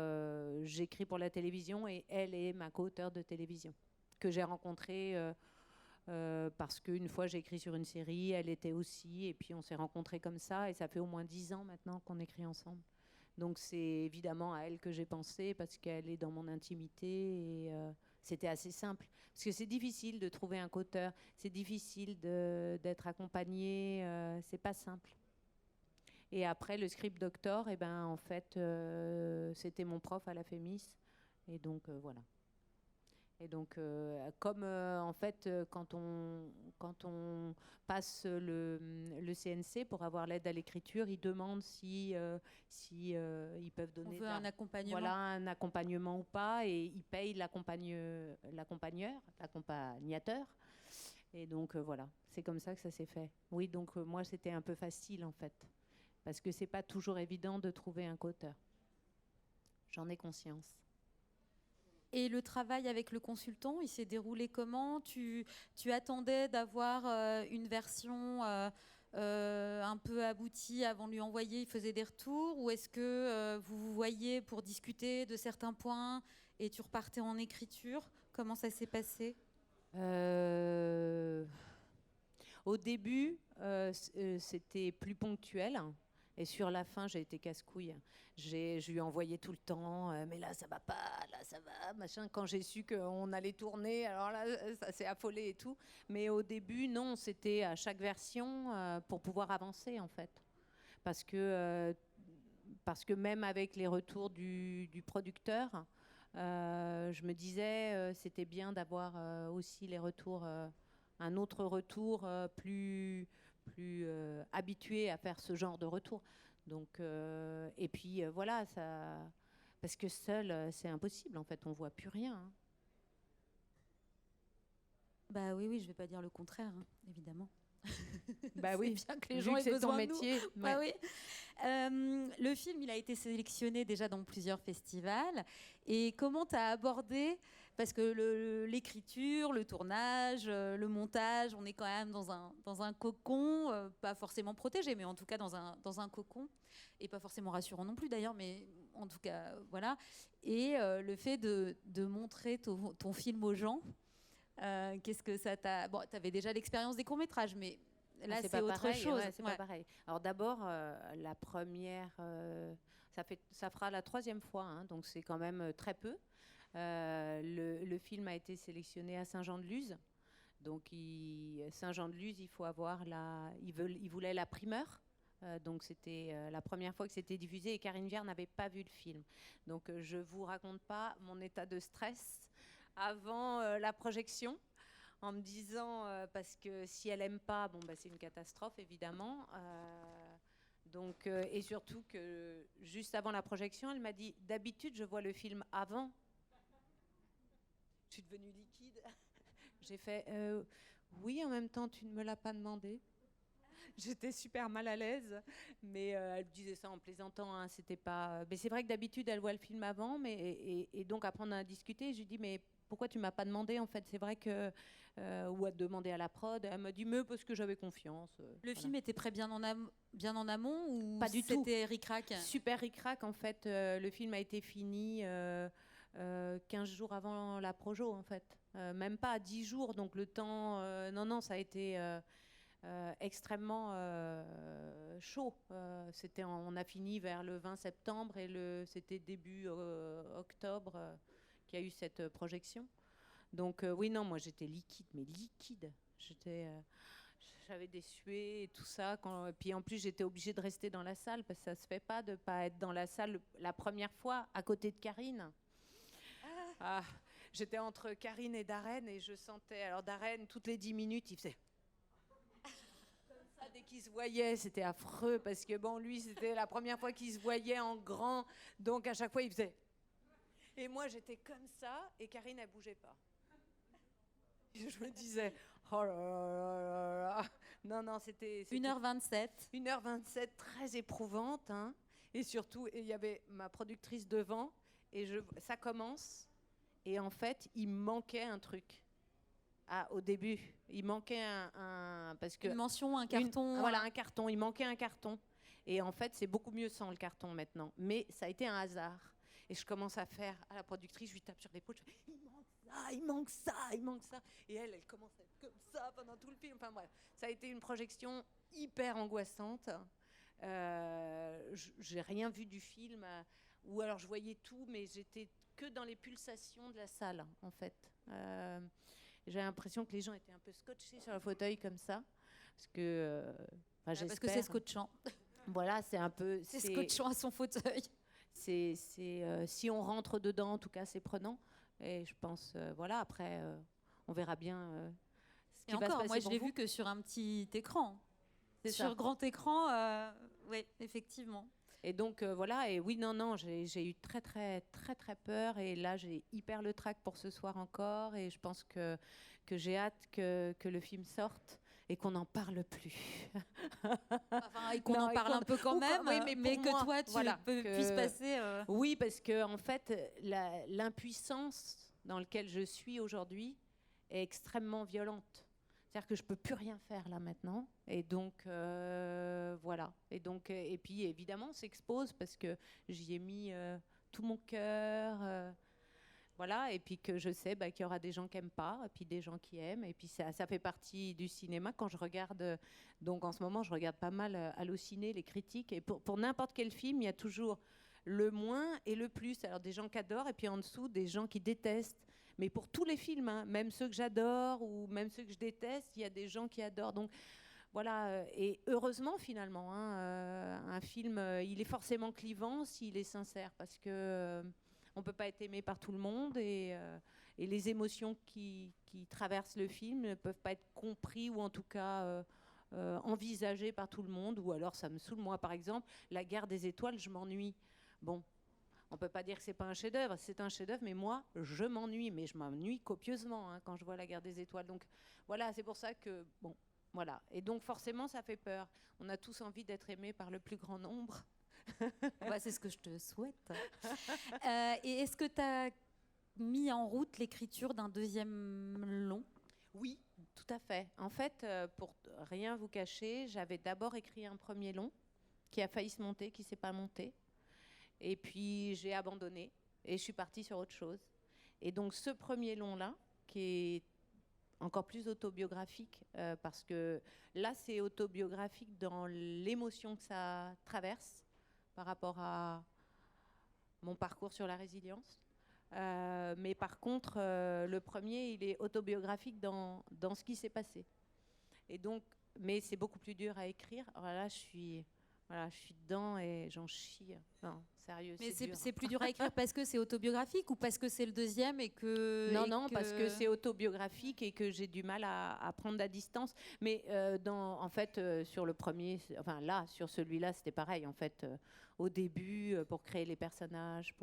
[SPEAKER 3] j'écris pour la télévision, et elle est ma co-auteure de télévision, que j'ai rencontrée parce qu'une fois j'ai écrit sur une série, elle était aussi, et puis on s'est rencontrés comme ça, et ça fait au moins 10 ans maintenant qu'on écrit ensemble. Donc c'est évidemment à elle que j'ai pensé, parce qu'elle est dans mon intimité, et c'était assez simple. Parce que c'est difficile de trouver un co-auteur, c'est difficile d'être accompagné, c'est pas simple. Et après, le script doctor, en fait, c'était mon prof à la FEMIS, et donc voilà. Et donc, comme en fait, quand on passe le CNC pour avoir l'aide à l'écriture, ils demandent si ils peuvent donner
[SPEAKER 2] un accompagnement.
[SPEAKER 3] Voilà, un accompagnement ou pas, et ils payent l'accompagnateur. Et donc voilà, c'est comme ça que ça s'est fait. Oui, donc moi c'était un peu facile en fait, parce que c'est pas toujours évident de trouver un co-auteur. J'en ai conscience.
[SPEAKER 2] Et le travail avec le consultant, il s'est déroulé comment ? Tu attendais d'avoir une version un peu aboutie avant de lui envoyer, il faisait des retours, ou est-ce que vous vous voyez pour discuter de certains points et tu repartais en écriture ? Comment ça s'est passé ?
[SPEAKER 3] Au début, c'était plus ponctuel. Et sur la fin, j'ai été casse-couille. Je lui ai envoyé tout le temps, mais là, ça va pas, là, ça va, machin. Quand j'ai su qu'on allait tourner, alors là, ça s'est affolé et tout. Mais au début, non, c'était à chaque version pour pouvoir avancer, en fait. Parce que même avec les retours du producteur, je me disais, c'était bien d'avoir aussi les retours, un autre retour plus habitué à faire ce genre de retour. Donc, et puis voilà, ça, parce que seul, c'est impossible en fait, on voit plus rien. Hein.
[SPEAKER 2] Bah oui, je vais pas dire le contraire, hein, évidemment.
[SPEAKER 3] Bah oui,
[SPEAKER 2] bien que les gens aient
[SPEAKER 3] c'est ton
[SPEAKER 2] besoin
[SPEAKER 3] métier.
[SPEAKER 2] De nous. Bah oui. Le film, il a été sélectionné déjà dans plusieurs festivals. Et comment tu as abordé, parce que l'écriture, le tournage, le montage, on est quand même dans un cocon, pas forcément protégé, mais en tout cas dans un cocon, et pas forcément rassurant non plus d'ailleurs, mais en tout cas, voilà. Et le fait de montrer ton film aux gens, qu'est-ce que ça t'a... Bon, tu avais déjà l'expérience des courts-métrages, mais là, c'est autre
[SPEAKER 3] pareil,
[SPEAKER 2] chose.
[SPEAKER 3] Ouais, c'est pas pareil. Alors d'abord, la première, ça fera la 3e fois, hein, donc c'est quand même très peu. Le film a été sélectionné à Saint-Jean-de-Luz. Donc Saint-Jean-de-Luz, il faut avoir ils voulaient la primeur. Donc c'était la première fois que c'était diffusé, et Karine Viard n'avait pas vu le film. Donc je vous raconte pas mon état de stress avant la projection, en me disant parce que si elle aime pas, c'est une catastrophe évidemment. Donc et surtout que juste avant la projection, elle m'a dit d'habitude je vois le film avant. suis devenue liquide. J'ai fait oui, en même temps, tu ne me l'as pas demandé. J'étais super mal à l'aise, mais elle disait ça en plaisantant. Hein, c'était pas. Mais c'est vrai que d'habitude, elle voit le film avant, et donc après on a discuté. Je lui dis mais pourquoi tu m'as pas demandé en fait? C'est vrai que ou à demander à la prod. Elle m'a dit mais parce que j'avais confiance.
[SPEAKER 2] Le film était prêt bien en amont ou
[SPEAKER 3] Pas du tout.
[SPEAKER 2] C'était ric-rac?
[SPEAKER 3] Super ric-rac en fait. Le film a été fini 15 jours avant la projo en fait. Même pas 10 jours. Donc le temps. Non, ça a été. Extrêmement chaud. On a fini vers le 20 septembre et c'était début octobre qu'il y a eu cette projection. Donc oui, non, moi j'étais liquide, mais liquide. J'avais des suées et tout ça. Puis en plus, j'étais obligée de rester dans la salle parce que ça se fait pas de ne pas être dans la salle la première fois à côté de Karine. J'étais entre Karine et Darren et je sentais... Alors Darren, toutes les 10 minutes, il faisait... Dès qu'il se voyait, c'était affreux parce que bon, lui, c'était la première fois qu'il se voyait en grand, donc à chaque fois, il faisait. Et moi, j'étais comme ça, et Karine, elle bougeait pas. Je me disais, oh là là là là. Non, c'était
[SPEAKER 2] 1h27.
[SPEAKER 3] 1h27, très éprouvante, hein. Et surtout, il y avait ma productrice devant, et ça commence, et en fait, il me manquait un truc. Au début, il manquait parce que
[SPEAKER 2] une mention, un carton.
[SPEAKER 3] Voilà, un carton. Il manquait un carton. Et en fait, c'est beaucoup mieux sans le carton maintenant. Mais ça a été un hasard. Et je commence à faire à la productrice, je lui tape sur l'épaule, je fais il manque ça, il manque ça, il manque ça. Et elle commence à être comme ça pendant tout le film. Enfin bref, ça a été une projection hyper angoissante. J'ai rien vu du film, ou alors je voyais tout, mais j'étais que dans les pulsations de la salle, en fait. J'ai l'impression que les gens étaient un peu scotchés sur le fauteuil comme ça. Parce que,
[SPEAKER 2] parce que c'est scotchant.
[SPEAKER 3] Voilà, c'est un peu...
[SPEAKER 2] C'est scotchant à son fauteuil.
[SPEAKER 3] Si on rentre dedans, en tout cas, c'est prenant. Et je pense, voilà, après, on verra bien ce qui va se passer.
[SPEAKER 2] Moi, je l'ai vu que sur un petit écran. Sur grand écran, oui, effectivement.
[SPEAKER 3] Et donc voilà, et oui, non, j'ai eu très très très très peur, et là j'ai hyper le trac pour ce soir encore, et je pense que j'ai hâte que le film sorte et qu'on n'en parle plus.
[SPEAKER 2] Enfin, et qu'on en parle un peu quand même, oui, mais que moi, toi tu puisses passer.
[SPEAKER 3] Oui, parce que en fait, l'impuissance dans laquelle je suis aujourd'hui est extrêmement violente. C'est-à-dire que je ne peux plus rien faire là maintenant. Et donc, voilà. Et puis, évidemment, on s'expose parce que j'y ai mis tout mon cœur. Voilà. Et puis que je sais qu'il y aura des gens qui n'aiment pas, et puis des gens qui aiment. Et puis ça fait partie du cinéma. Quand je regarde, donc en ce moment, je regarde pas mal Allociné, les critiques. Et pour n'importe quel film, il y a toujours le moins et le plus. Alors des gens qui adorent, et puis en dessous, des gens qui détestent. Mais pour tous les films, hein, même ceux que j'adore ou même ceux que je déteste, il y a des gens qui adorent. Donc voilà, et heureusement finalement, hein, un film, il est forcément clivant s'il est sincère, parce que on peut pas être aimé par tout le monde, et les émotions qui traversent le film ne peuvent pas être compris, ou en tout cas envisagées par tout le monde. Ou alors ça me saoule. Moi, par exemple, La Guerre des Étoiles, je m'ennuie. Bon. On ne peut pas dire que ce n'est pas un chef-d'œuvre, c'est un chef-d'œuvre, mais moi, je m'ennuie, mais je m'ennuie copieusement quand je vois La Guerre des Étoiles. Donc voilà, c'est pour ça que, bon, voilà. Et donc forcément, ça fait peur. On a tous envie d'être aimés par le plus grand nombre.
[SPEAKER 2] C'est ce que je te souhaite. Et est-ce que tu as mis en route l'écriture d'un deuxième long ?
[SPEAKER 3] Oui, tout à fait. En fait, pour rien vous cacher, j'avais d'abord écrit un premier long qui a failli se monter, qui ne s'est pas monté. Et puis j'ai abandonné et je suis partie sur autre chose. Et donc ce premier long-là, qui est encore plus autobiographique, parce que là c'est autobiographique dans l'émotion que ça traverse par rapport à mon parcours sur la résilience. Mais par contre, le premier, il est autobiographique dans ce qui s'est passé. Et donc, mais c'est beaucoup plus dur à écrire. Alors là, je suis dedans et j'en chie. Non, sérieux,
[SPEAKER 2] mais
[SPEAKER 3] c'est dur.
[SPEAKER 2] C'est plus dur à écrire parce que c'est autobiographique ou parce que c'est le deuxième et que...
[SPEAKER 3] Non, parce que c'est autobiographique et que j'ai du mal à prendre la distance. Mais en fait, sur le premier, enfin là, sur celui-là, c'était pareil. En fait, au début, pour créer les personnages,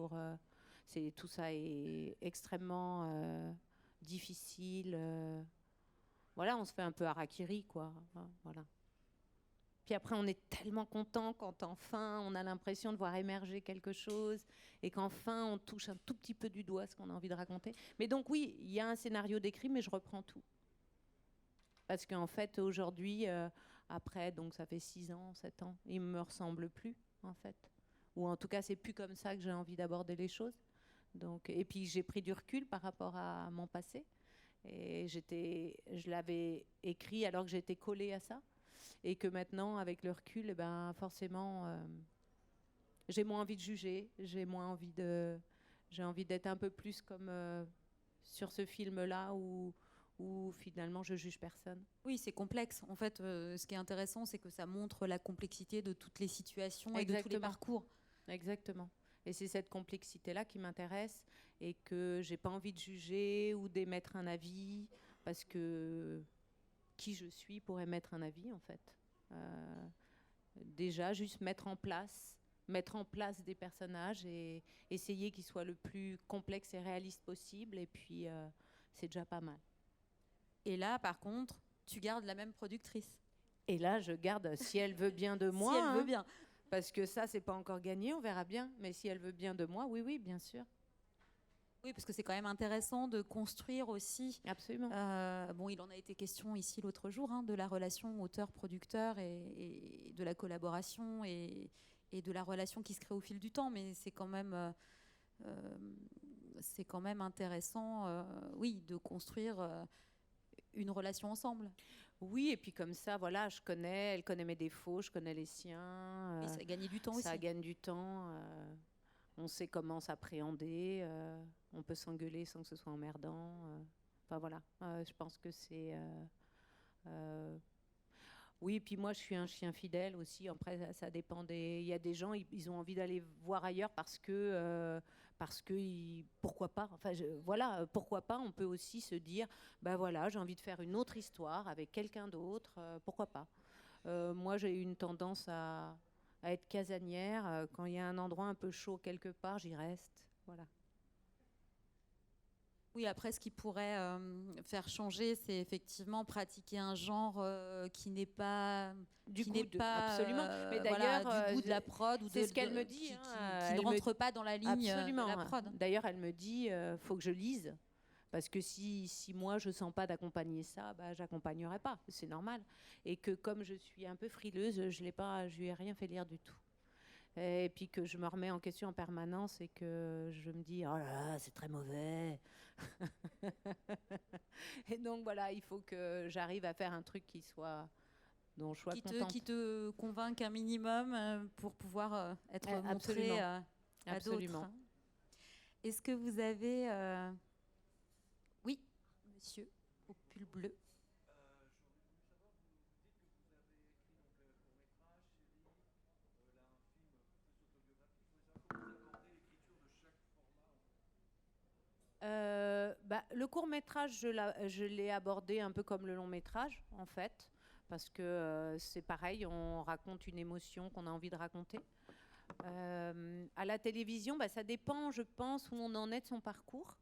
[SPEAKER 3] tout ça est extrêmement difficile. Voilà, on se fait un peu harakiri, quoi. Voilà. Puis après, on est tellement content quand enfin on a l'impression de voir émerger quelque chose et qu'enfin on touche un tout petit peu du doigt ce qu'on a envie de raconter. Mais donc oui, il y a un scénario d'écrit, mais je reprends tout. Parce qu'en fait, aujourd'hui, après, donc ça fait 6 ans, 7 ans, il ne me ressemble plus, en fait. Ou en tout cas, c'est plus comme ça que j'ai envie d'aborder les choses. Donc, et puis j'ai pris du recul par rapport à mon passé. Et je l'avais écrit alors que j'étais collée à ça. Et que maintenant, avec le recul, eh ben, forcément, j'ai moins envie de juger, j'ai envie d'être un peu plus comme sur ce film-là où finalement je juge personne.
[SPEAKER 2] Oui, c'est complexe. En fait, ce qui est intéressant, c'est que ça montre la complexité de toutes les situations et de tous les parcours.
[SPEAKER 3] Exactement. Et c'est cette complexité-là qui m'intéresse et que j'ai pas envie de juger ou d'émettre un avis parce que qui je suis pour émettre un avis, en fait. Déjà, juste mettre en place des personnages et essayer qu'ils soient le plus complexes et réalistes possible. Et puis, c'est déjà pas mal.
[SPEAKER 2] Et là, par contre, tu gardes la même productrice.
[SPEAKER 3] Et là, je garde, si elle veut bien de moi.
[SPEAKER 2] Si elle veut bien.
[SPEAKER 3] Parce que ça, c'est pas encore gagné, on verra bien. Mais si elle veut bien de moi, oui, bien sûr.
[SPEAKER 2] Oui, parce que c'est quand même intéressant de construire aussi.
[SPEAKER 3] Absolument.
[SPEAKER 2] Bon, il en a été question ici l'autre jour, de la relation auteur-producteur et de la collaboration et de la relation qui se crée au fil du temps. Mais c'est quand même intéressant, oui, de construire une relation ensemble.
[SPEAKER 3] Oui, et puis comme ça, voilà, elle connaît mes défauts, je connais les siens.
[SPEAKER 2] Et ça gagne du temps aussi.
[SPEAKER 3] Ça gagne du temps. On sait comment s'appréhender. On peut s'engueuler sans que ce soit emmerdant. Enfin voilà, je pense que c'est... Oui, et puis moi, je suis un chien fidèle aussi. Après, ça dépend des... Il y a des gens, ils ont envie d'aller voir ailleurs parce que pourquoi pas. Enfin, voilà, pourquoi pas. On peut aussi se dire, ben voilà, j'ai envie de faire une autre histoire avec quelqu'un d'autre. Pourquoi pas. Moi, j'ai eu une tendance à être casanière. Quand il y a un endroit un peu chaud quelque part, j'y reste. Voilà.
[SPEAKER 2] Oui, après, ce qui pourrait faire changer, c'est effectivement pratiquer un genre qui n'est pas
[SPEAKER 3] absolument. Mais d'ailleurs,
[SPEAKER 2] du goût de la prod ou
[SPEAKER 3] c'est ce qu'elle me dit,
[SPEAKER 2] qui ne rentre pas dans la ligne de la prod.
[SPEAKER 3] D'ailleurs, elle me dit, faut que je lise. Parce que si moi, je ne sens pas d'accompagner ça, bah, je n'accompagnerai pas. C'est normal. Et que comme je suis un peu frileuse, je lui ai rien fait lire du tout. Et puis que je me remets en question en permanence et que je me dis, oh là là, c'est très mauvais. Et donc, voilà, il faut que j'arrive à faire un truc dont je sois contente.
[SPEAKER 2] Qui te convainque un minimum pour pouvoir être montré à d'autres. Est-ce que vous avez... Oui, monsieur, au pull bleu.
[SPEAKER 3] Le court-métrage, je l'ai abordé un peu comme le long-métrage, en fait, parce que c'est pareil, on raconte une émotion qu'on a envie de raconter. À la télévision, ça dépend, je pense, où on en est de son parcours.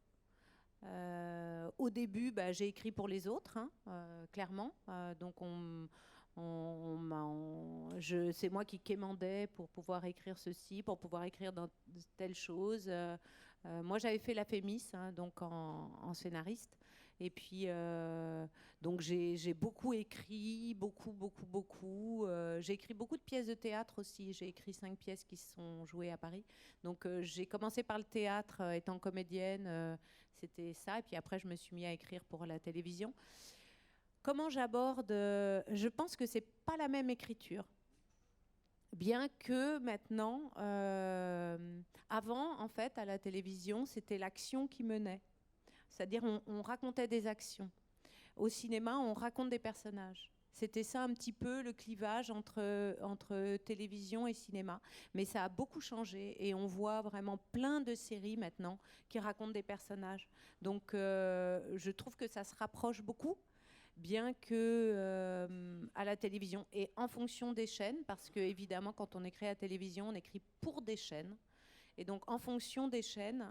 [SPEAKER 3] Au début, j'ai écrit pour les autres, clairement. Donc, c'est moi qui quémandais pour pouvoir écrire ceci, pour pouvoir écrire dans telle chose. Moi, j'avais fait la Fémis, donc en scénariste. Et puis, donc j'ai beaucoup écrit, beaucoup. J'ai écrit beaucoup de pièces de théâtre aussi. J'ai écrit 5 pièces qui se sont jouées à Paris. Donc, j'ai commencé par le théâtre, étant comédienne. C'était ça. Et puis après, je me suis mis à écrire pour la télévision. Comment j'aborde Je pense que c'est pas la même écriture. Bien que maintenant, avant, en fait, à la télévision, c'était l'action qui menait. C'est-à-dire, on racontait des actions. Au cinéma, on raconte des personnages. C'était ça un petit peu le clivage entre télévision et cinéma. Mais ça a beaucoup changé et on voit vraiment plein de séries maintenant qui racontent des personnages. Donc, je trouve que ça se rapproche beaucoup. Bien que à la télévision et en fonction des chaînes, parce que évidemment quand on écrit à la télévision, on écrit pour des chaînes Et donc, en fonction des chaînes,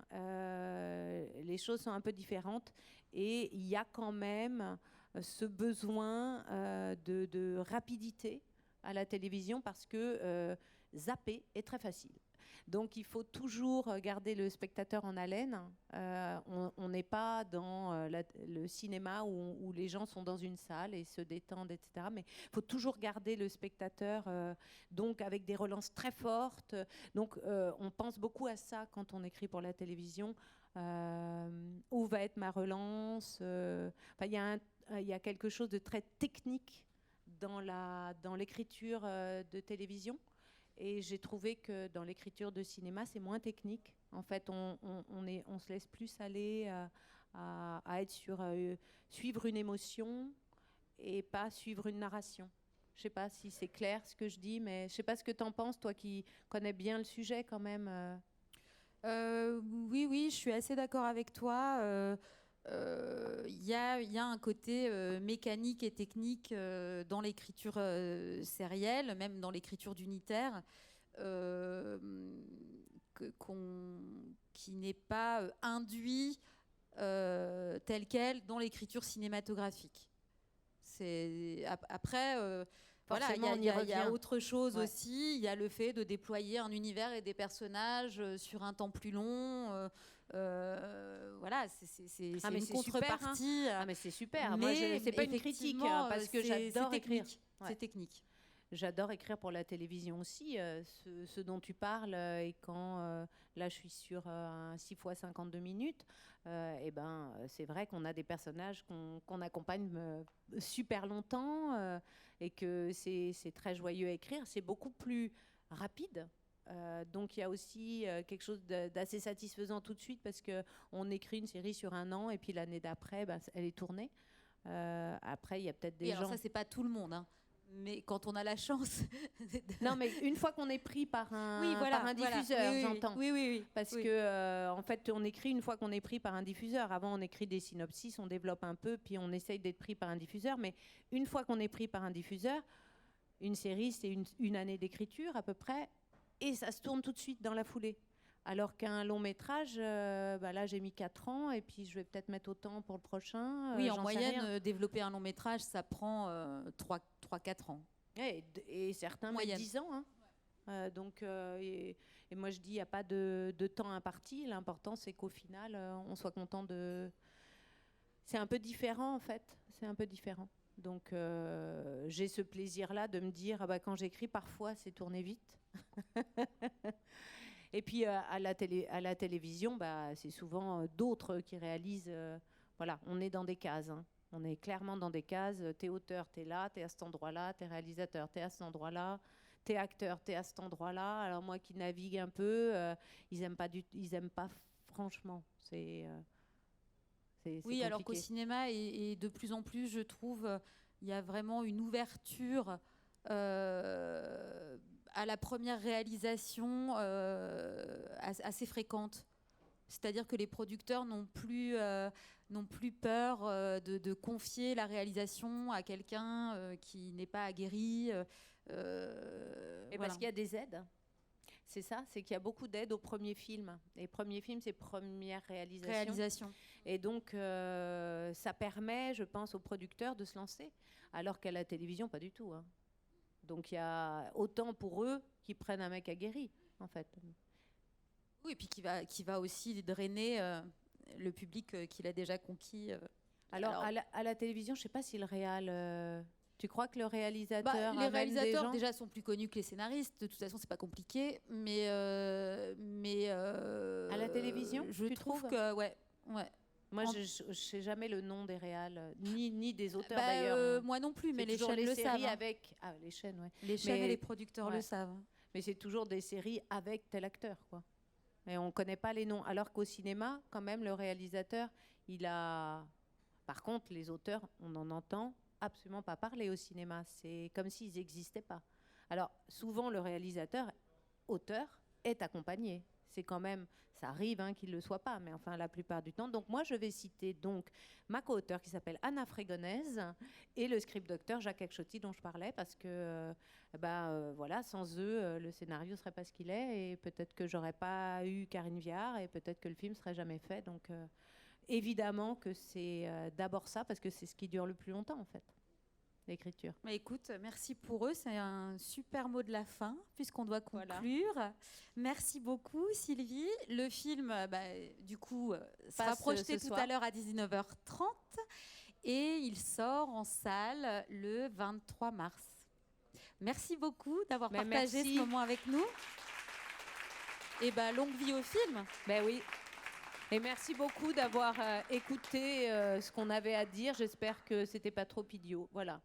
[SPEAKER 3] les choses sont un peu différentes. Et il y a quand même ce besoin de rapidité à la télévision parce que zapper est très facile. Donc il faut toujours garder le spectateur en haleine. On n'est pas dans le cinéma où les gens sont dans une salle et se détendent, etc. Mais il faut toujours garder le spectateur donc avec des relances très fortes. Donc on pense beaucoup à ça quand on écrit pour la télévision. Où va être ma relance? Il y a quelque chose de très technique dans l'écriture de télévision. Et j'ai trouvé que dans l'écriture de cinéma, c'est moins technique. En fait, on se laisse plus aller à être sur suivre une émotion et pas suivre une narration. Je ne sais pas si c'est clair ce que je dis, mais je ne sais pas ce que tu en penses, toi qui connais bien le sujet quand même.
[SPEAKER 2] Oui, je suis assez d'accord avec toi. Il y a un côté mécanique et technique dans l'écriture sérielle, même dans l'écriture d'unitaire, qui n'est pas induit tel quel dans l'écriture cinématographique. Après, voilà, il y a autre chose aussi. Il y a le fait de déployer un univers et des personnages sur un temps plus long. Voilà, c'est une contrepartie.
[SPEAKER 3] Super, hein. Mais c'est super. Moi, c'est pas une critique parce que j'adore écrire.
[SPEAKER 2] C'est technique.
[SPEAKER 3] J'adore écrire pour la télévision aussi. Ce dont tu parles, et quand là je suis sur un 6 x 52 minutes, c'est vrai qu'on a des personnages qu'on accompagne super longtemps et que c'est très joyeux à écrire. C'est beaucoup plus rapide. Donc il y a aussi quelque chose d'assez satisfaisant tout de suite parce qu'on écrit une série sur un an et puis l'année d'après, elle est tournée. Après, il y a peut-être des gens...
[SPEAKER 2] Alors ça, c'est pas tout le monde, hein. Mais quand on a la chance...
[SPEAKER 3] Non, mais une fois qu'on est pris par un diffuseur, j'entends.
[SPEAKER 2] Oui.
[SPEAKER 3] Parce que, en fait, on écrit une fois qu'on est pris par un diffuseur. Avant, on écrit des synopsis, on développe un peu, puis on essaye d'être pris par un diffuseur. Mais une fois qu'on est pris par un diffuseur, une série, c'est une année d'écriture à peu près, et ça se tourne tout de suite dans la foulée. Alors qu'un long métrage, là j'ai mis 4 ans et puis je vais peut-être mettre autant pour le prochain.
[SPEAKER 2] Oui, en moyenne, développer un long métrage, ça prend 3-4 ans.
[SPEAKER 3] Et certains mettent 10 ans. Hein. Donc, et moi je dis, il n'y a pas de temps imparti. L'important, c'est qu'au final, on soit content de... C'est un peu différent en fait. C'est un peu différent. Donc j'ai ce plaisir-là de me dire, quand j'écris, parfois c'est tourné vite. Et puis à la télévision, c'est souvent d'autres qui réalisent. Voilà, on est dans des cases. Hein. On est clairement dans des cases. T'es auteur, t'es là, t'es à cet endroit-là. T'es réalisateur, t'es à cet endroit-là. T'es acteur, t'es à cet endroit-là. Alors moi qui navigue un peu, ils aiment pas franchement. C'est
[SPEAKER 2] oui,
[SPEAKER 3] compliqué.
[SPEAKER 2] alors qu'au cinéma et de plus en plus, je trouve, il y a vraiment une ouverture. À la première réalisation assez fréquente. C'est-à-dire que les producteurs n'ont plus peur de confier la réalisation à quelqu'un qui n'est pas aguerri.
[SPEAKER 3] Parce qu'il y a des aides. C'est ça, c'est qu'il y a beaucoup d'aides au premier film. Et premier film, c'est première réalisation. Et donc, ça permet, je pense, aux producteurs de se lancer, alors qu'à la télévision, pas du tout. Hein. Donc il y a autant pour eux qui prennent un mec aguerri, en fait.
[SPEAKER 2] Oui, et puis qui va aussi drainer le public qu'il a déjà conquis.
[SPEAKER 3] Alors à la télévision, je ne sais pas si le réal... tu crois que le réalisateur...
[SPEAKER 2] les réalisateurs déjà sont plus connus que les scénaristes. De toute façon, c'est pas compliqué. Mais à
[SPEAKER 3] la télévision,
[SPEAKER 2] je trouve que ouais.
[SPEAKER 3] Moi, je ne sais jamais le nom des réals, ni des auteurs d'ailleurs.
[SPEAKER 2] Moi non plus, mais les chaînes le savent.
[SPEAKER 3] Les chaînes, ouais.
[SPEAKER 2] Les chaînes et les producteurs le savent.
[SPEAKER 3] Mais c'est toujours des séries avec tel acteur, quoi. Et on ne connaît pas les noms. Alors qu'au cinéma, quand même, le réalisateur, il a... Par contre, les auteurs, on n'en entend absolument pas parler au cinéma. C'est comme s'ils n'existaient pas. Alors, souvent, le réalisateur, auteur, est accompagné. c'est quand même, ça arrive qu'il ne le soit pas, mais enfin la plupart du temps. Donc moi, je vais citer donc ma co-auteure qui s'appelle Anna Frégonèse et le script docteur Jacques Ekchotti dont je parlais, parce que voilà, sans eux, le scénario ne serait pas ce qu'il est, et peut-être que j'aurais pas eu Karine Viard, et peut-être que le film serait jamais fait. Donc évidemment que c'est d'abord ça, parce que c'est ce qui dure le plus longtemps en fait. L'écriture.
[SPEAKER 2] Mais écoute, merci pour eux. C'est un super mot de la fin, puisqu'on doit conclure. Voilà. Merci beaucoup, Sylvie. Le film, du coup, sera projeté tout à l'heure à 19h30 et il sort en salle le 23 mars. Merci beaucoup d'avoir partagé ce moment avec nous. Et longue vie au film.
[SPEAKER 3] Ben oui. Et merci beaucoup d'avoir écouté ce qu'on avait à dire. J'espère que c'était pas trop idiot. Voilà.